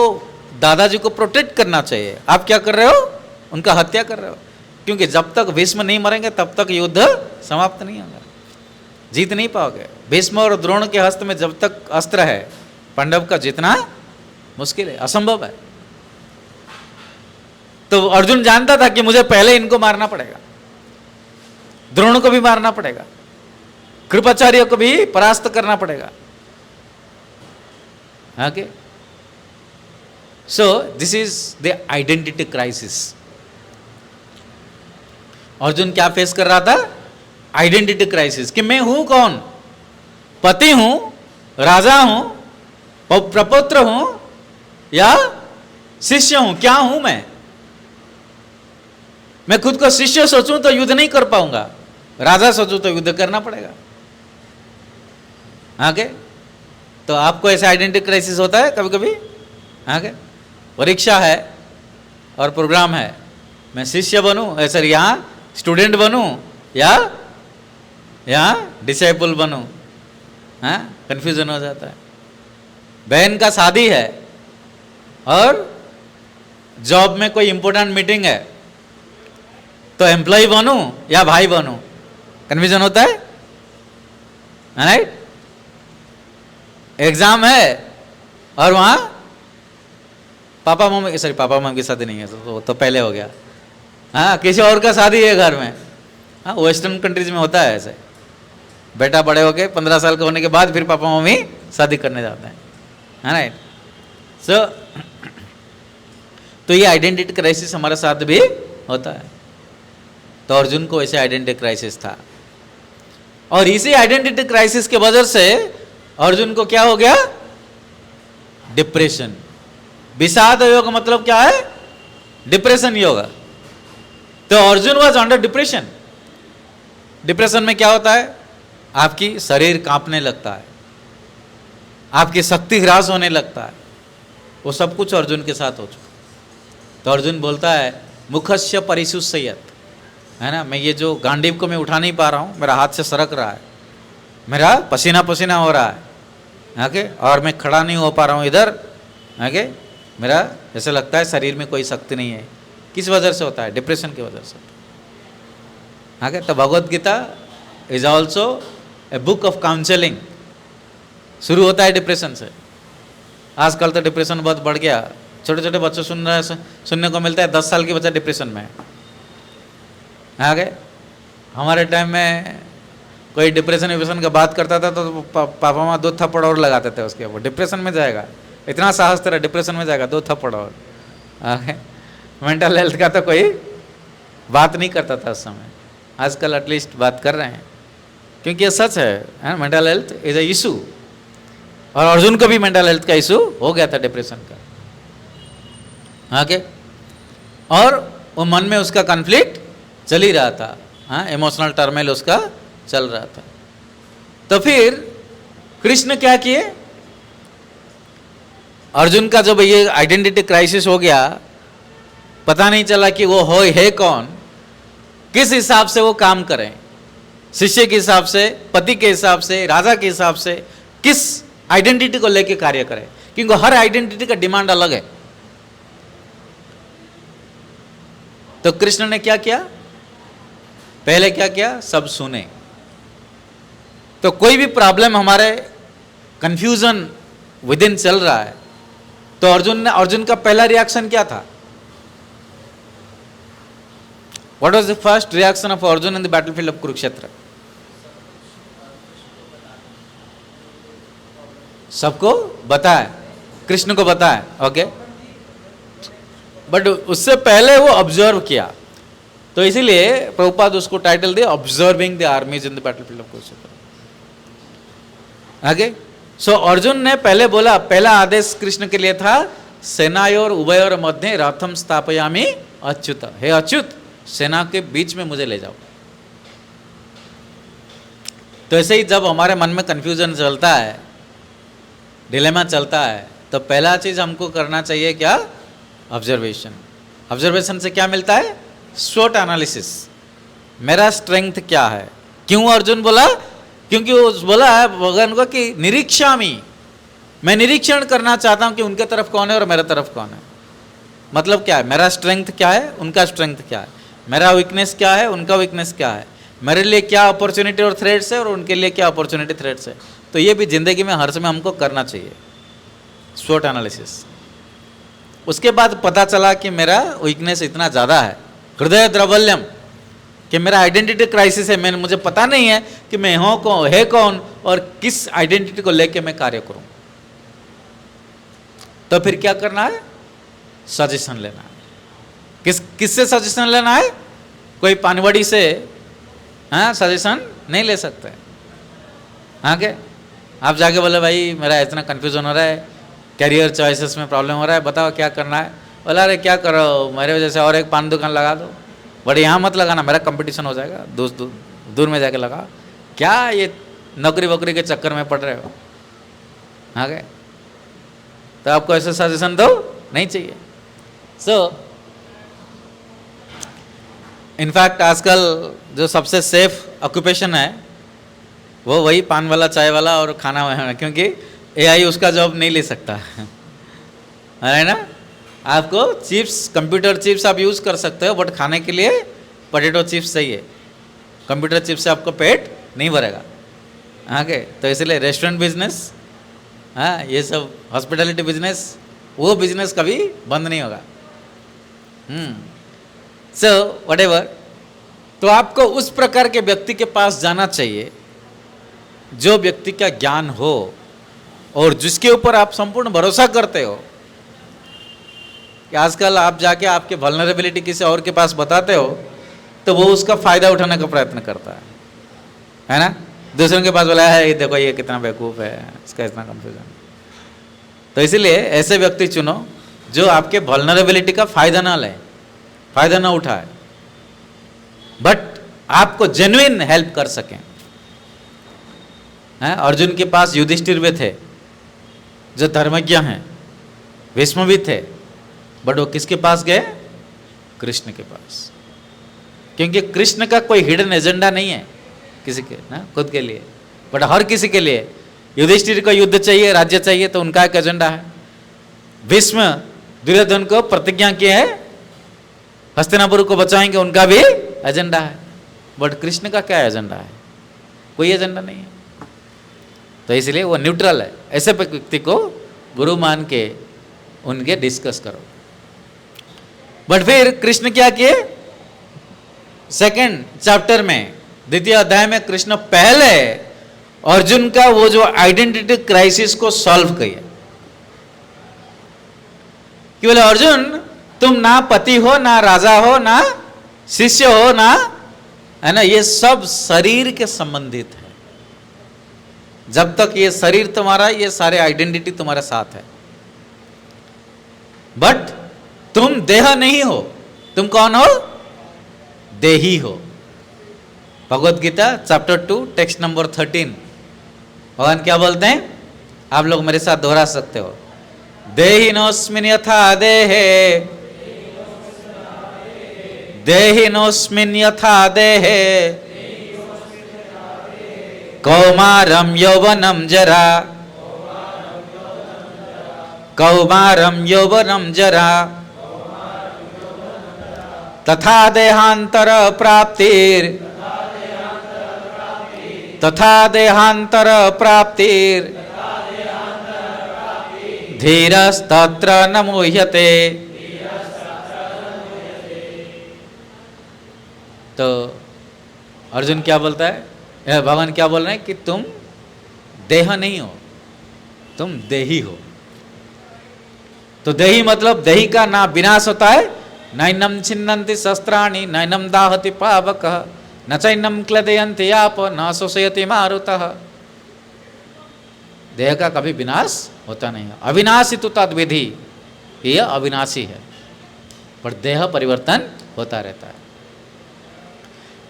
दादाजी को प्रोटेक्ट करना चाहिए। आप क्या कर रहे हो? उनका हत्या कर रहे हो, क्योंकि जब तक भीष्म नहीं मरेंगे तब तक युद्ध समाप्त नहीं होगा, जीत नहीं पाओगे। भीष्म और द्रोण के हस्त में जब तक अस्त्र है, पांडव का जीतना मुश्किल है, असंभव है। तो अर्जुन जानता था कि मुझे पहले इनको मारना पड़ेगा, द्रोण को भी मारना पड़ेगा, कृपाचार्य को भी परास्त करना पड़ेगा। Okay, so this is the identity crisis. Arjun क्या फेस कर रहा था? आइडेंटिटी क्राइसिस, कि मैं हूं कौन? पति हूं, राजा हूं, प्रपुत्र हूं या शिष्य हूं? क्या हूं मैं खुद को शिष्य सोचूं तो युद्ध नहीं कर पाऊंगा, राजा सोचूं तो युद्ध करना पड़ेगा। आगे तो आपको ऐसा आइडेंटिटी क्राइसिस होता है कभी कभी? आगे परीक्षा है और प्रोग्राम है, मैं शिष्य बनूं, सर यहाँ स्टूडेंट बनूं या यहाँ डिसाइपल बनूं? हाँ, कंफ्यूजन हो जाता है। बहन का शादी है और जॉब में कोई इंपॉर्टेंट मीटिंग है, तो एम्प्लॉय बनूं या भाई बनूं? कंफ्यूजन होता है, राइट? एग्जाम है और वहां papa mummy, sorry papa mummy की शादी नहीं है, तो पहले हो गया। हाँ, किसी और का शादी है घर में। हाँ, वेस्टर्न कंट्रीज में होता है ऐसे, बेटा बड़े हो गए 15 साल के होने के बाद फिर पापा मम्मी शादी करने जाते हैं, है राइट? सो तो ये आइडेंटिटी क्राइसिस हमारे साथ भी होता है। तो अर्जुन को ऐसे आइडेंटिटी क्राइसिस था, और इसी आइडेंटिटी क्राइसिस के वजह से अर्जुन को क्या हो गया? डिप्रेशन। विषाद योग मतलब क्या है? डिप्रेशन योग। तो Arjun was under depression. Depression में क्या होता है? आपकी शरीर कांपने लगता है, आपकी शक्ति ह्रास होने लगता है। वो सब कुछ अर्जुन के साथ हो चुका। तो अर्जुन बोलता है मुखस्य परिशुष्यत, है ना, मैं ये जो गांडीव को मैं उठा नहीं पा रहा हूँ, मेरा हाथ से सरक रहा है, मेरा पसीना पसीना हो रहा है, ओके, और मैं खड़ा नहीं हो पा रहा हूँ इधर, ओके, मेरा ऐसा लगता है शरीर में कोई शक्ति नहीं है। किस वजह से होता है? डिप्रेशन की वजह से। आगे तो Bhagavad Gita is also a book of counselling. शुरू होता है डिप्रेशन से। आजकल तो डिप्रेशन बहुत बढ़ गया, छोटे छोटे बच्चे सुनने को मिलता है 10 साल की बच्चा डिप्रेशन में है। आगे हमारे टाइम में कोई डिप्रेशन का बात करता था तो पापा माँ 2 थप्पड़ और लगाते थे उसके, वो डिप्रेशन में जाएगा, इतना साहस तेरा डिप्रेशन में जाएगा, 2 थप्पड़ और। आगे मेंटल हेल्थ का तो कोई बात नहीं करता था उस समय, आजकल एटलीस्ट बात कर रहे हैं, क्योंकि ये सच है mental health is a issue. और अर्जुन को भी मेंटल हेल्थ का इशू हो गया था, डिप्रेशन का। आगे और वो मन में उसका कॉन्फ्लिक्ट चल ही रहा था, इमोशनल टर्मोइल उसका चल रहा था। तो फिर कृष्ण क्या किए, अर्जुन का जब ये आइडेंटिटी क्राइसिस हो गया, पता नहीं चला कि वो है कौन, किस हिसाब से वो काम करें, शिष्य के हिसाब से, पति के हिसाब से, राजा के हिसाब से, किस आइडेंटिटी को लेके कार्य करें, क्योंकि हर आइडेंटिटी का डिमांड अलग है। तो कृष्ण ने क्या किया, पहले क्या किया, सब सुने। तो कोई भी प्रॉब्लम हमारे कंफ्यूजन विद इन चल रहा है, तो अर्जुन का पहला रिएक्शन क्या था? What was the first reaction of Arjun in the battlefield of Kurukshetra? सबको बताया, कृष्ण को बताया, ओके, बट उससे पहले वो ऑब्जर्व किया। तो इसीलिए प्रभुपाद उसको टाइटल दिया observing the armies in the battlefield of Kurukshetra. आगे सो अर्जुन ने पहले बोला, पहला आदेश कृष्ण के लिए था, सेनायोर उभयोर मध्य रथम स्थापयामि अच्युत, हे अच्युत सेना के बीच में मुझे ले जाओ। तो ऐसे ही जब हमारे मन में कंफ्यूजन चलता है, डिलेमा चलता है, तो पहला चीज हमको करना चाहिए क्या? ऑब्जर्वेशन। ऑब्जर्वेशन से क्या मिलता है? स्वोट एनालिसिस। मेरा स्ट्रेंथ क्या है? क्यों अर्जुन बोला? क्योंकि वो बोला है भगवान को कि निरीक्षामि, मैं निरीक्षण करना चाहता हूं कि उनके तरफ कौन है और मेरे तरफ कौन है। मतलब क्या है? मेरा स्ट्रेंथ क्या है, उनका स्ट्रेंथ क्या है, मेरा वीकनेस क्या है, उनका वीकनेस क्या है, मेरे लिए क्या अपॉर्चुनिटी और थ्रेट्स है और उनके लिए क्या अपॉर्चुनिटी थ्रेट्स है। तो ये भी जिंदगी में हर समय हमको करना चाहिए, स्वोट एनालिसिस। उसके बाद पता चला कि मेरा वीकनेस इतना ज़्यादा है, हृदय द्रवल्यम, कि मेरा आइडेंटिटी क्राइसिस है, मुझे पता नहीं है कि मैं है कौन और किस आइडेंटिटी को लेके मैं कार्य करूं। तो फिर क्या करना है? सजेशन लेना है। किससे सजेशन लेना है? कोई पानवड़ी से सजेशन नहीं ले सकते। आगे आप जाके बोले भाई मेरा इतना कंफ्यूजन हो रहा है, कैरियर चॉइसेस में प्रॉब्लम हो रहा है, बताओ क्या करना है। बोला अरे क्या करो, मेरे वजह से और एक पान दुकान लगा दो। बड़े यहाँ मत लगाना, मेरा कंपटीशन हो जाएगा, दूर में जाके लगा। क्या ये नौकरी वोकरी के चक्कर में पड़ रहे हो? आगे तो आपको ऐसे सजेशन तो नहीं चाहिए। सो इनफैक्ट आजकल जो सबसे सेफ ऑक्यूपेशन है वो वही पान वाला, चाय वाला और खाना वाला, क्योंकि एआई उसका जॉब नहीं ले सकता है ना। आपको चिप्स, कंप्यूटर चिप्स आप यूज़ कर सकते हो, बट खाने के लिए पोटैटो चिप्स चाहिए। कंप्यूटर चिप्स से आपको पेट नहीं भरेगा। आगे तो इसलिए रेस्टोरेंट बिजनेस, ये सब हॉस्पिटैलिटी बिजनेस, वो बिजनेस कभी बंद नहीं होगा। सो व्हाटएवर, तो आपको उस प्रकार के व्यक्ति के पास जाना चाहिए जो व्यक्ति का ज्ञान हो और जिसके ऊपर आप संपूर्ण भरोसा करते हो। कि आजकल आप जाके आपके वल्नरेबिलिटी किसी और के पास बताते हो तो वो उसका फायदा उठाने का प्रयत्न करता है ना। दूसरों के पास बोला है ये देखो ये कितना बेवकूफ़ है, इसका इतना कंफ्यूजन। तो इसीलिए ऐसे व्यक्ति चुनो जो आपके वल्नरेबिलिटी का फायदा ना ले, फायदा ना उठाए, बट आपको जेन्युइन हेल्प कर सकें। अर्जुन के पास युधिष्ठिर भी थे जो धर्मज्ञ हैं, भीष्म भी थे, बट वो किसके पास गए? कृष्ण के पास। क्योंकि कृष्ण का कोई हिडन एजेंडा नहीं है किसी के ना खुद के लिए, बट हर किसी के लिए। युधिष्ठिर को युद्ध चाहिए, राज्य चाहिए, तो उनका एक एजेंडा है। भीष्म दुर्योधन को प्रतिज्ञा की है हस्तिनापुर को बचाएंगे, उनका भी एजेंडा है। बट कृष्ण का क्या एजेंडा है? कोई एजेंडा नहीं है। तो इसलिए वो न्यूट्रल है। ऐसे व्यक्ति को गुरु मान के उनके डिस्कस करो। बट फिर कृष्ण क्या किए? सेकंड चैप्टर में, द्वितीय अध्याय में कृष्ण पहले अर्जुन का वो जो आइडेंटिटी क्राइसिस को सॉल्व किया कि बोले अर्जुन, तुम ना पति हो, ना राजा हो, ना शिष्य हो, ना, है ना, ये सब शरीर के संबंधित है। जब तक ये शरीर तुम्हारा, ये सारे आइडेंटिटी तुम्हारे साथ है। बट तुम देह नहीं हो। तुम कौन हो? देही हो। Bhagavad Gita chapter 2 text number 13 भगवान क्या बोलते हैं? आप लोग मेरे साथ दोहरा सकते हो। देहिनोस्मिन् यथा देहे, देहिनोस्मिन् यथा देहे, कौमारं यौवनं जरा, कौमारं यौवनं जरा, तथा देहांतर प्राप्तिर, तथा देहांतर प्राप्तिर, धीरस्तत्र न मुह्यते। तो अर्जुन क्या बोलता है? भगवान क्या बोल रहे हैं कि तुम देह नहीं हो, तुम देही हो। तो देही मतलब देही का ना विनाश होता है, नैनम छिन्नन्ति शस्त्राणि, नैनम दाहति पावकः, न चैनम क्लेदयन्ति आप, न शोषयति मारुतः। देह का कभी विनाश होता नहीं है। अविनाशी तो तद्विधि, यह अविनाशी है, पर देह परिवर्तन होता रहता है।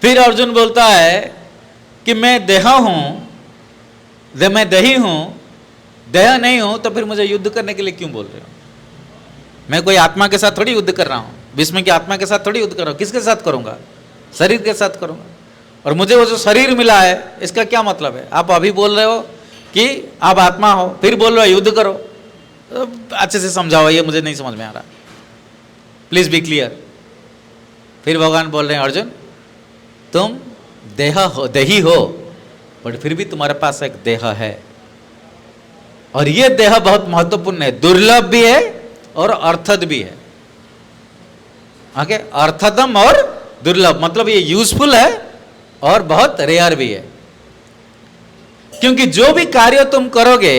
फिर अर्जुन बोलता है कि मैं देह हूं, मैं देही हूं, देह नहीं हूं, तो फिर मुझे युद्ध करने के लिए क्यों बोल रहे हो? मैं कोई आत्मा के साथ थोड़ी युद्ध कर रहा हूं, भीष्म की आत्मा के साथ थोड़ी युद्ध कर रहा हूं। किसके साथ करूंगा? शरीर के साथ करूंगा। और मुझे वो जो शरीर मिला है, इसका क्या मतलब है? आप अभी बोल रहे हो कि आप आत्मा हो, फिर बोल रहे हो युद्ध करो। अच्छे से समझाओ, ये मुझे नहीं समझ में आ रहा, प्लीज बी क्लियर। फिर भगवान बोल रहे हैं अर्जुन, तुम देह हो, देही हो, बट फिर भी तुम्हारे पास एक देह है, और ये देह बहुत महत्वपूर्ण है, दुर्लभ भी है और अर्थद भी है। आगे अर्थदम और दुर्लभ मतलब ये यूजफुल है और बहुत रेयर भी है। क्योंकि जो भी कार्य तुम करोगे,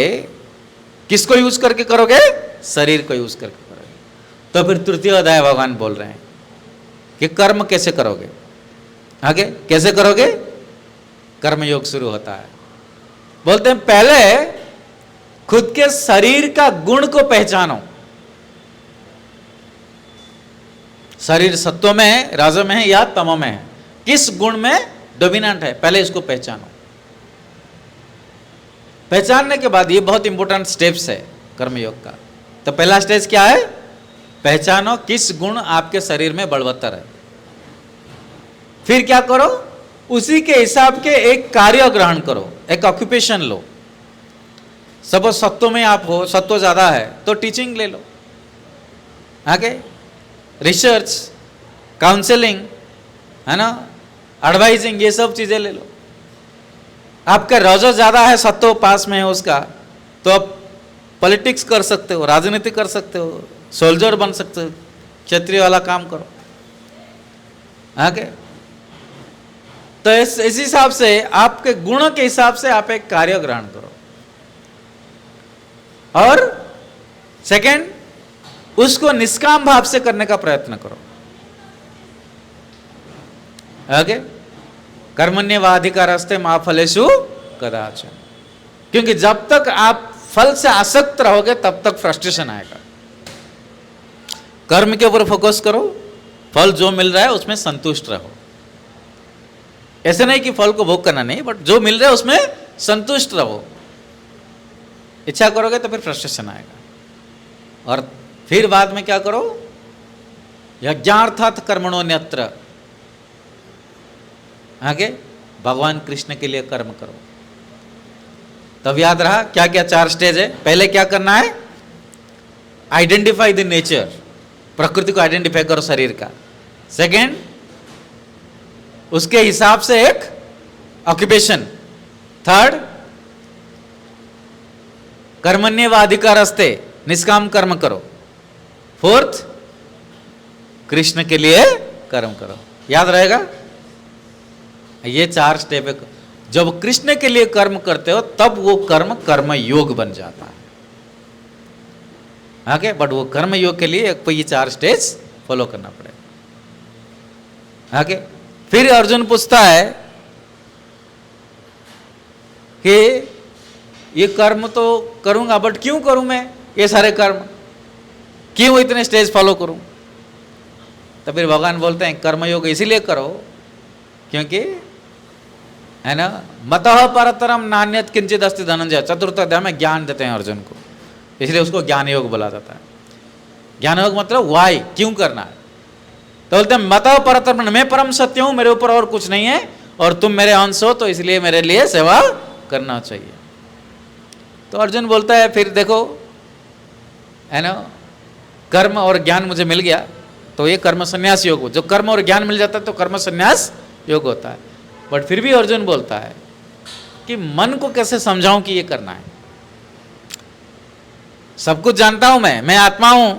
किसको यूज करके करोगे? शरीर को यूज करके करोगे। तो फिर तृतीय अध्याय भगवान बोल रहे हैं कि कर्म कैसे करोगे। आगे कैसे करोगे? कर्म योग शुरू होता है। बोलते हैं पहले खुद के शरीर का गुण को पहचानो। शरीर सत्व में है, राजो में है या तमो में है, किस गुण में डोमिनेंट है, पहले इसको पहचानो। पहचानने के बाद ये बहुत इंपॉर्टेंट स्टेप्स है कर्मयोग का। तो पहला स्टेज क्या है? पहचानो किस गुण आपके शरीर में बलवत्तर है। फिर क्या करो? उसी के हिसाब के एक कार्य ग्रहण करो, एक ऑक्यूपेशन लो। सपोज सत्व में आप हो, सत्व ज्यादा है तो टीचिंग ले लो, आगे रिसर्च, काउंसलिंग, है ना, एडवाइजिंग, ये सब चीजें ले लो। आपका रजो ज्यादा है, सत्व पास में है उसका, तो आप पॉलिटिक्स कर सकते हो, राजनीति कर सकते हो, सोल्जर बन सकते हो, क्षेत्रीय वाला काम करो। आगे तो इस हिसाब से आपके गुणों के हिसाब से आप एक कार्य ग्रहण करो। और सेकंड, उसको निष्काम भाव से करने का प्रयत्न करो। आगे कर्मण्येवाधिकारस्ते मा फलेषु कदाचन। क्योंकि जब तक आप फल से आसक्त रहोगे तब तक फ्रस्ट्रेशन आएगा। कर्म के ऊपर फोकस करो, फल जो मिल रहा है उसमें संतुष्ट रहो। ऐसे नहीं कि फल को भोग करना नहीं, बट जो मिल रहा है उसमें संतुष्ट रहो। इच्छा करोगे तो फिर फ्रस्ट्रेशन आएगा। और फिर बाद में क्या करो? यज्ञार्थात् कर्मणोऽन्यत्र, आगे भगवान कृष्ण के लिए कर्म करो। तब याद रहा क्या क्या 4 स्टेज है। पहले क्या करना है? आइडेंटिफाई द नेचर, प्रकृति को आइडेंटिफाई करो शरीर का। सेकेंड, उसके हिसाब से एक ऑक्यूपेशन। थर्ड, कर्मण्येवाधिकारस्ते, निष्काम कर्म करो। फोर्थ, कृष्ण के लिए कर्म करो। याद रहेगा, ये 4 स्टेप है। जब कृष्ण के लिए कर्म करते हो तब वो कर्म कर्म योग बन जाता है। ओके, बट वो कर्म योग के लिए एक ये 4 स्टेज फॉलो करना पड़ेगा। ओके, फिर अर्जुन पूछता है कि ये कर्म तो करूंगा, बट क्यों करूं मैं ये सारे कर्म, क्यों इतने स्टेज फॉलो करूं? तो फिर भगवान बोलते हैं कर्मयोग इसीलिए करो क्योंकि, है ना, मतः परतरम नान्यत किंचित अस्ति धनंजय, चतुर्थ अध्याय में ज्ञान देते हैं अर्जुन को, इसलिए उसको ज्ञान योग बोला जाता है। ज्ञान योग मतलब वाई, क्यों करना है। तो बोलते हैं मतः परतरम, मैं परम सत्य हूं, मेरे ऊपर और कुछ नहीं है, और तुम मेरे अंश हो, तो इसलिए मेरे लिए सेवा करना चाहिए। तो अर्जुन बोलता है फिर देखो, है ना, कर्म और ज्ञान मुझे मिल गया तो ये कर्म संन्यास योग हो। जो कर्म और ज्ञान मिल जाता है तो कर्म संन्यास योग होता है। बट फिर भी अर्जुन बोलता है कि मन को कैसे समझाऊं कि ये करना है। सब कुछ जानता हूं मैं आत्मा हूं।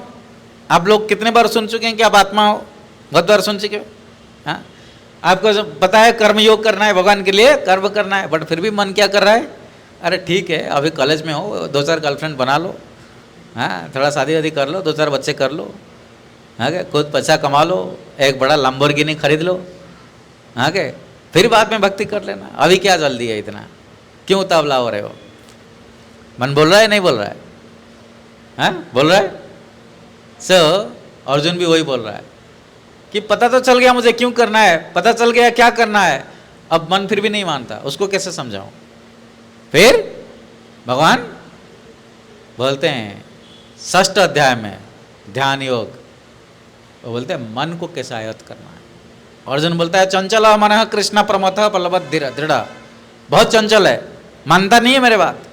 आप लोग कितने बार सुन चुके हैं कि आप आत्मा हो? बहुत बार सुन चुके हो। हाँ, आपको पता है कर्म योग करना है, भगवान के लिए कर्म करना है, बट फिर भी मन क्या कर रहा है? अरे ठीक है, अभी कॉलेज में हो, 2-4 गर्लफ्रेंड बना लो, हाँ, थोड़ा शादी वादी कर लो, 2-4 बच्चे कर लो, हाँ, खुद पैसा कमा लो, एक बड़ा लंबोर्गिनी खरीद लो, हाँ, फिर बाद में भक्ति कर लेना। अभी क्या जल्दी है इतना, क्यों उतावला हो रहे हो? मन बोल रहा है नहीं बोल रहा है? हाँ, बोल रहा है। सो अर्जुन भी वही बोल रहा है कि पता तो चल गया मुझे क्यों करना है, पता चल गया क्या करना है, अब मन फिर भी नहीं मानता, उसको कैसे समझाऊं? फिर भगवान बोलते हैं 6th अध्याय में ध्यान योग, वो बोलते हैं मन को कैसे आयत करना है। अर्जुन बोलता है चंचल मनः कृष्ण प्रमथ पल्लव दृढ़, बहुत चंचल है, मानता नहीं है मेरे बात।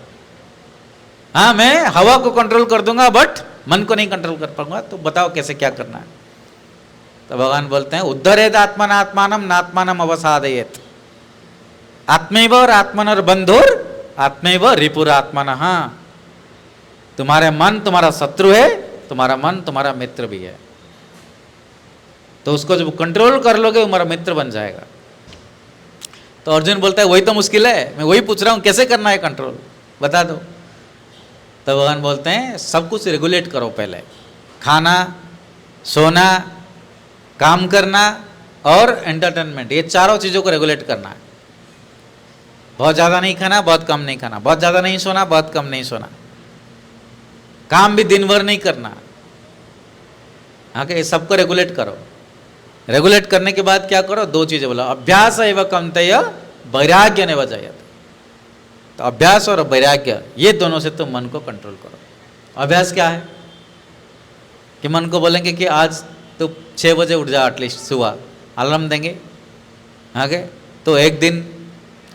हाँ, मैं हवा को कंट्रोल कर दूंगा बट मन को नहीं कंट्रोल कर पाऊंगा, तो बताओ कैसे क्या करना है। तो भगवान बोलते हैं उद्धरेद आत्मन आत्मानम नात्मानम अवसादयेत, आत्मैव और आत्मनर बंधुर आत्मैव रिपुर आत्मनः। तुम्हारे मन तुम्हारा शत्रु है, तुम्हारा मन तुम्हारा मित्र भी है, तो उसको जब कंट्रोल कर लोगे तुम्हारा मित्र बन जाएगा। तो अर्जुन बोलता है वही तो मुश्किल है, मैं वही पूछ रहा हूँ कैसे करना है कंट्रोल, बता दो। तो भगवान बोलते हैं सब कुछ रेगुलेट करो पहले, खाना, सोना, काम करना और एंटरटेनमेंट, ये चारों चीज़ों को रेगुलेट करना है। बहुत ज़्यादा नहीं खाना, बहुत कम नहीं खाना, बहुत ज़्यादा नहीं सोना, बहुत कम नहीं सोना, काम भी दिन भर नहीं करना। आगे सबको रेगुलेट करो। रेगुलेट करने के बाद क्या करो? 2 चीज़ें बोला, अभ्यास एवं कमतय वैराग्य ने वजायत। तो अभ्यास और वैराग्य, ये दोनों से तुम मन को कंट्रोल करो। अभ्यास क्या है कि मन को बोलेंगे कि आज तो 6 बजे उठ जा, एटलीस्ट सुबह अलार्म देंगे, आगे तो 1 दिन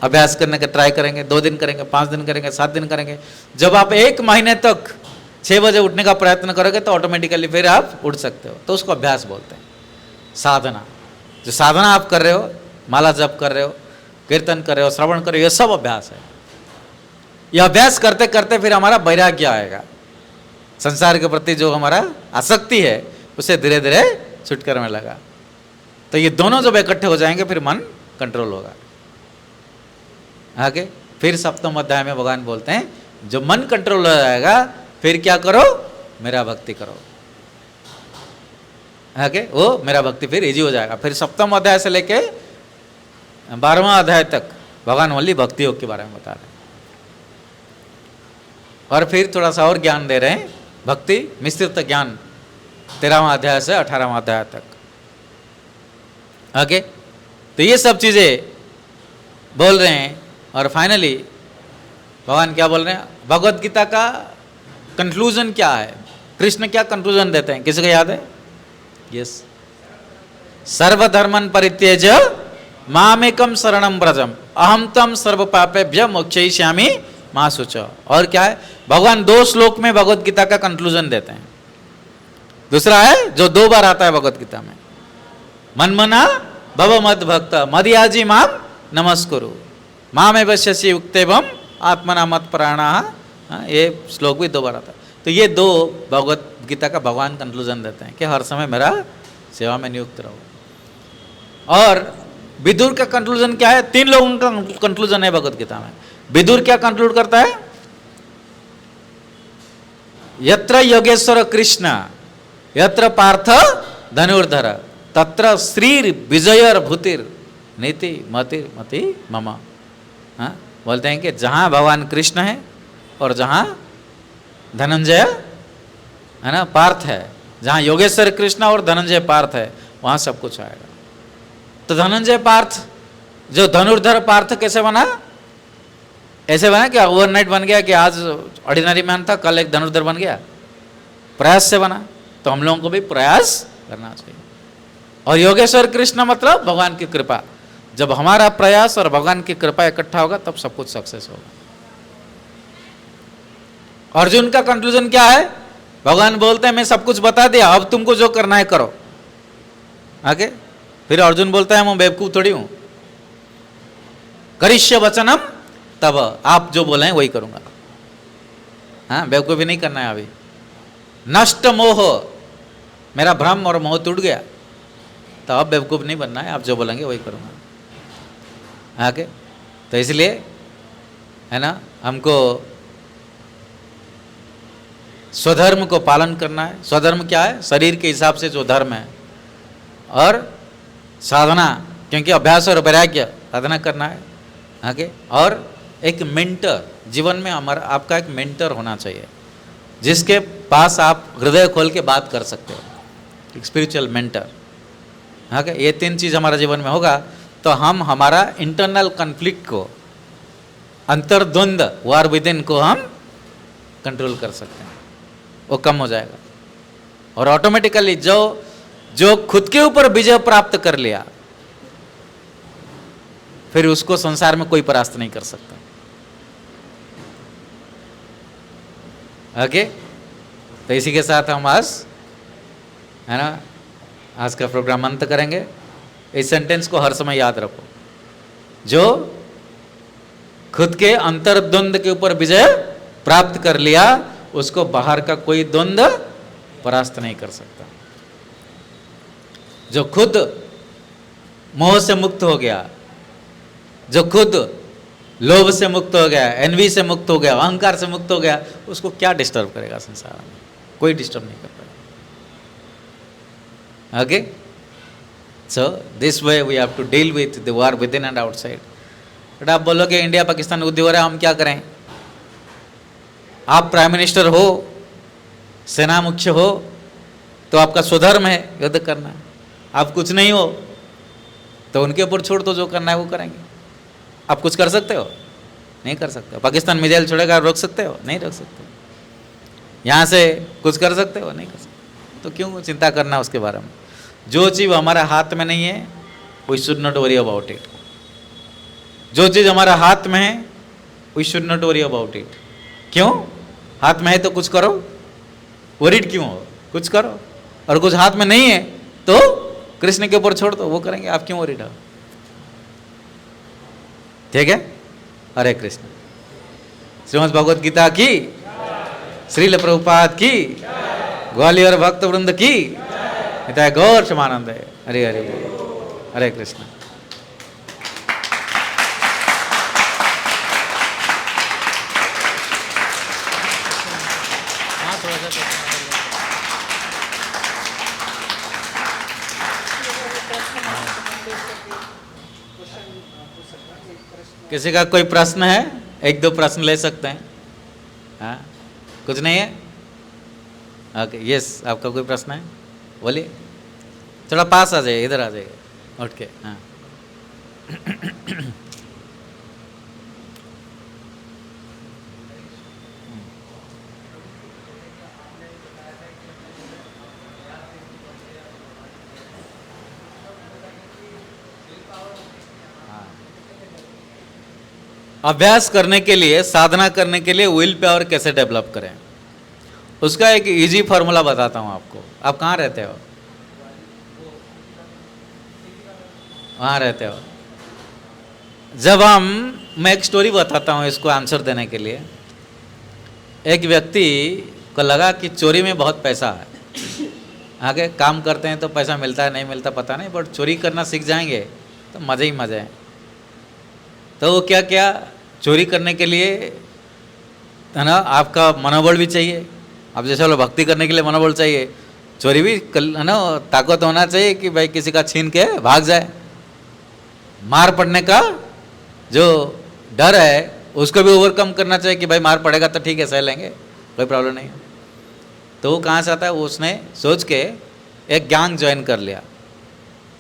अभ्यास करने का ट्राई करेंगे, 2 दिन करेंगे, 5 दिन करेंगे, 7 दिन करेंगे। जब आप 1 महीने तक 6 बजे उठने का प्रयत्न करोगे तो ऑटोमेटिकली फिर आप उठ सकते हो, तो उसको अभ्यास बोलते हैं। साधना, जो साधना आप कर रहे हो, माला जप कर रहे हो, कीर्तन कर रहे हो, श्रवण कर रहे हो, ये सब अभ्यास है। ये अभ्यास करते करते फिर हमारा वैराग्य आएगा, संसार के प्रति जो हमारा आसक्ति है उसे धीरे धीरे छुटकारा में लगा। तो ये दोनों जब इकट्ठे हो जाएंगे फिर मन कंट्रोल होगा। आगे फिर 7वें अध्याय में भगवान बोलते हैं जो मन कंट्रोल हो जाएगा फिर क्या करो? मेरा भक्ति करो। आगे वो मेरा भक्ति फिर इजी हो जाएगा। फिर 7वें अध्याय से लेके 12वां अध्याय तक भगवान ओनली भक्ति योग के बारे में बता रहे हैं, और फिर थोड़ा सा और ज्ञान दे रहे हैं, भक्ति मिश्रित ज्ञान 13वां अध्याय से 18वां अध्याय तक। ओके, तो ये सब चीज़ें बोल रहे हैं। और फाइनली भगवान क्या बोल रहे हैं? भगवत गीता का कंक्लूजन क्या है? कृष्ण क्या कंक्लूजन देते हैं? किसी को याद है? यस, सर्वधर्मन परित्यज्य मामेकम शरणम व्रजम अहम तम सर्व पापेभ्य मोक्षयिष्यामि मा शुचः। और क्या है? भगवान 2 श्लोक में भगवत गीता का कंक्लूजन देते हैं। दूसरा है जो 2 बार आता है भगवत गीता में, मन मना भव मद भक्त मदयाजी माम नमस्कुरु मामे वश्यसि युक्तेवम आत्मना मत प्राणा। ये श्लोक भी 2 बार आता है। तो ये 2 भगवत गीता का भगवान कंक्लूजन देते हैं कि हर समय मेरा सेवा में नियुक्त रहो। और विदुर का कंक्लूजन क्या है? 3 लोगों का कंक्लूजन है भगवत गीता में। विदुर क्या कंक्लूड करता है? यत्र योगेश्वर कृष्ण यत्र पार्थ धनुर्धर तत्र श्री विजयर भूतिर नीति मति मति मम। हाँ, बोलते हैं कि जहाँ भगवान कृष्ण है और जहाँ धनंजय है ना पार्थ है, जहाँ योगेश्वर कृष्ण और धनंजय पार्थ है, वहाँ सब कुछ आएगा। तो धनंजय पार्थ जो धनुर्धर पार्थ कैसे बना? ऐसे बना कि ओवरनाइट बन गया कि आज ऑर्डिनरी मैन था, कल एक धनुर्धर बन गया? प्रयास से बना। तो हम लोगों को भी प्रयास करना चाहिए। और योगेश्वर कृष्ण मतलब भगवान की कृपा। जब हमारा प्रयास और भगवान की कृपा इकट्ठा होगा तब सब कुछ सक्सेस होगा। अर्जुन का कंक्लूजन क्या है? भगवान बोलते हैं मैं सब कुछ बता दिया, अब तुमको जो करना है करो। आगे फिर अर्जुन बोलता है मैं बेवकूफ थोड़ी हूं, करिष्य वचनम तब, आप जो बोले वही करूंगा। हाँ, बेवकूफी नहीं करना है अभी। नष्ट मोह, मेरा भ्रम और मोह टूट गया, तो अब बेवकूफ नहीं बनना है, आप जो बोलेंगे वही करूंगा। आगे तो इसलिए है ना, हमको स्वधर्म को पालन करना है। स्वधर्म क्या है? शरीर के हिसाब से जो धर्म है, और साधना, क्योंकि अभ्यास और वैराग्य साधना करना है। आगे और एक मेंटर, जीवन में हमारा आपका एक मेंटर होना चाहिए जिसके पास आप हृदय खोल के बात कर सकते हो, एक स्पिरिचुअल मेंटर। आगे ये 3 चीज़ हमारा जीवन में होगा तो हम हमारा इंटरनल कॉन्फ्लिक्ट को, अंतर्द्वंद वार विद इन को हम कंट्रोल कर सकते हैं, वो कम हो जाएगा। और ऑटोमेटिकली जो खुद के ऊपर विजय प्राप्त कर लिया, फिर उसको संसार में कोई परास्त नहीं कर सकता। ओके, तो इसी के साथ हम आज है ना आज का प्रोग्राम अंत करेंगे। इस सेंटेंस को हर समय याद रखो, जो खुद के अंतर्द्वंद के ऊपर विजय प्राप्त कर लिया उसको बाहर का कोई द्वंद परास्त नहीं कर सकता। जो खुद मोह से मुक्त हो गया, जो खुद लोभ से मुक्त हो गया, एनवी से मुक्त हो गया, अहंकार से मुक्त हो गया, उसको क्या डिस्टर्ब करेगा संसार में? कोई डिस्टर्ब नहीं कर पाएगा। Okay, so this way we have to deal with the war with in and outside. But आप बोलोगे इंडिया पाकिस्तान युद्ध हो रहा है, हम क्या करें? आप प्राइम मिनिस्टर हो, सेना मुख्य हो, तो आपका स्वधर्म है युद्ध करना। आप कुछ नहीं हो तो उनके ऊपर छोड़ दो, जो करना है वो करेंगे। आप कुछ कर सकते हो? नहीं कर सकते। पाकिस्तान मिसाइल छोड़ेगा, रोक सकते हो? नहीं रोक सकते। यहाँ से कुछ कर सकते हो? नहीं कर सकते। तो क्यों चिंता करना उसके बारे में? जो चीज़ हमारा हाथ में नहीं है we should not worry about it. जो चीज़ हमारा हाथ में है we should not worry about it. क्यों? हाथ में है तो कुछ करो, वरीड क्यों हो? कुछ करो। और कुछ हाथ में नहीं है तो कृष्ण के ऊपर छोड़ दो, वो करेंगे, आप क्यों वरीड हो? ठीक है। हरे कृष्ण। श्रीमद् भगवद गीता की, श्रील प्रभुपाद की, ग्वालियर भक्त वृंद की, हिताय गौर समानंद है। हरे हरे बोल। हरे कृष्ण। किसी का कोई प्रश्न है? 1-2 प्रश्न ले सकते हैं। हाँ, कुछ नहीं है? ओके, यस, आपका कोई प्रश्न है? बोलिए। थोड़ा पास आ जाइए, इधर आ जाइए उठ के। हाँ, अभ्यास करने के लिए, साधना करने के लिए विल पावर कैसे डेवलप करें, उसका एक इजी फार्मूला बताता हूं आपको। आप कहाँ रहते हो? वहाँ रहते हो। जब मैं एक स्टोरी बताता हूँ इसको आंसर देने के लिए। एक व्यक्ति को लगा कि चोरी में बहुत पैसा है, आगे काम करते हैं तो पैसा मिलता है नहीं मिलता पता नहीं, बट चोरी करना सीख जाएंगे तो मज़े ही मज़े हैं। तो वो क्या क्या चोरी करने के लिए, है ना, आपका मनोबल भी चाहिए। अब जैसे बोलो भक्ति करने के लिए मनोबल चाहिए, चोरी भी है ना, ताकत होना चाहिए कि भाई किसी का छीन के भाग जाए। मार पड़ने का जो डर है उसको भी ओवरकम करना चाहिए कि भाई मार पड़ेगा तो ठीक है, सह लेंगे, कोई प्रॉब्लम नहीं है। तो वो कहाँ से आता है, उसने सोच के एक गैंग ज्वाइन कर लिया।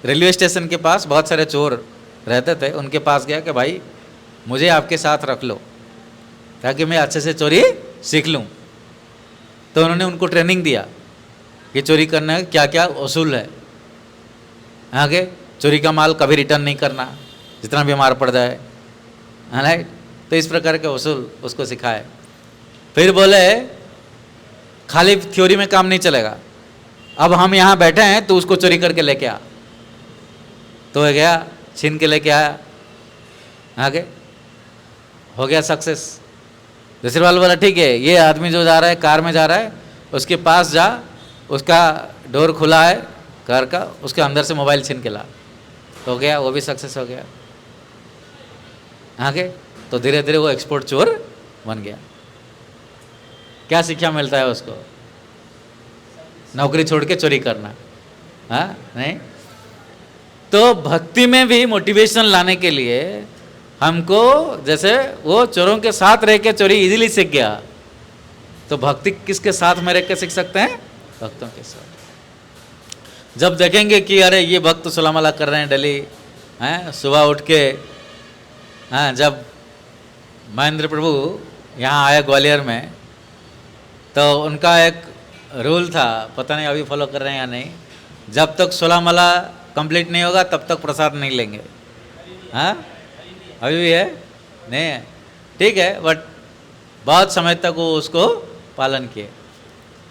रेलवे स्टेशन के पास बहुत सारे चोर रहते थे, उनके पास गया कि भाई मुझे आपके साथ रख लो ताकि मैं अच्छे से चोरी सीख लूँ। तो उन्होंने उनको ट्रेनिंग दिया कि चोरी करना क्या क्या उसूल है, आगे चोरी का माल कभी रिटर्न नहीं करना जितना भी मार पड़ जाए, है ना। तो इस प्रकार के उसूल उसको सिखाए। फिर बोले खाली थ्योरी में काम नहीं चलेगा, अब हम यहाँ बैठे हैं तो उसको चोरी करके लेके आ। तो हो गया, छीन के लेके आया, आगे हो गया सक्सेस। दूसरी वाला बोला ठीक है, ये आदमी जो जा रहा है कार में जा रहा है उसके पास जा, उसका डोर खुला है कार का, उसके अंदर से मोबाइल छीन के ला। तो हो गया, वो भी सक्सेस हो गया, आगे। तो धीरे धीरे वो एक्सपोर्ट चोर बन गया। क्या शिक्षा मिलता है उसको, नौकरी छोड़ के चोरी करना, हाँ नहीं। तो भक्ति में भी मोटिवेशन लाने के लिए हमको, जैसे वो चोरों के साथ रह के चोरी इजीली सीख गया, तो भक्ति किसके साथ में रह के सीख सकते हैं, भक्तों के साथ। जब देखेंगे कि अरे ये भक्त सुलामला कर रहे हैं डेली, हैं सुबह उठ के, हाँ जब महेंद्र प्रभु यहाँ आए ग्वालियर में तो उनका एक रूल था, पता नहीं अभी फॉलो कर रहे हैं या नहीं, जब तक सुलामला कंप्लीट नहीं होगा तब तक प्रसाद नहीं लेंगे। हाँ अभी भी है, नहीं है, ठीक है, बट बहुत समय तक वो उसको पालन किए।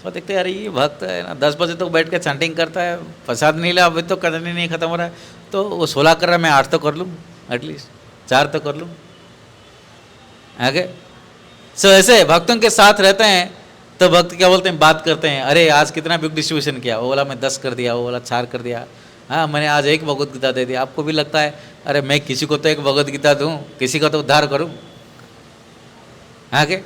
तो देखते यार ये भक्त है ना, 10 बजे तक बैठ के चैंटिंग करता है, प्रसाद नहीं लिया, अभी तो कदम नहीं खत्म हो रहा है, तो वो 16 कर रहा है, मैं 8 तो कर लूँ, एटलीस्ट 4 तो कर लूँ, आगे। सो ऐसे भक्तों के साथ रहते हैं तो भक्त क्या बोलते हैं, बात करते हैं, अरे आज कितना बुक डिस्ट्रीब्यूशन किया, वो बोला मैं 10 कर दिया, वो बोला 4 कर दिया, हाँ मैंने आज 1 भगवद गीता दे दिया। आपको भी लगता है अरे मैं किसी को तो 1 भगवद गीता दूँ, किसी का तो उद्धार करूँ, आगे।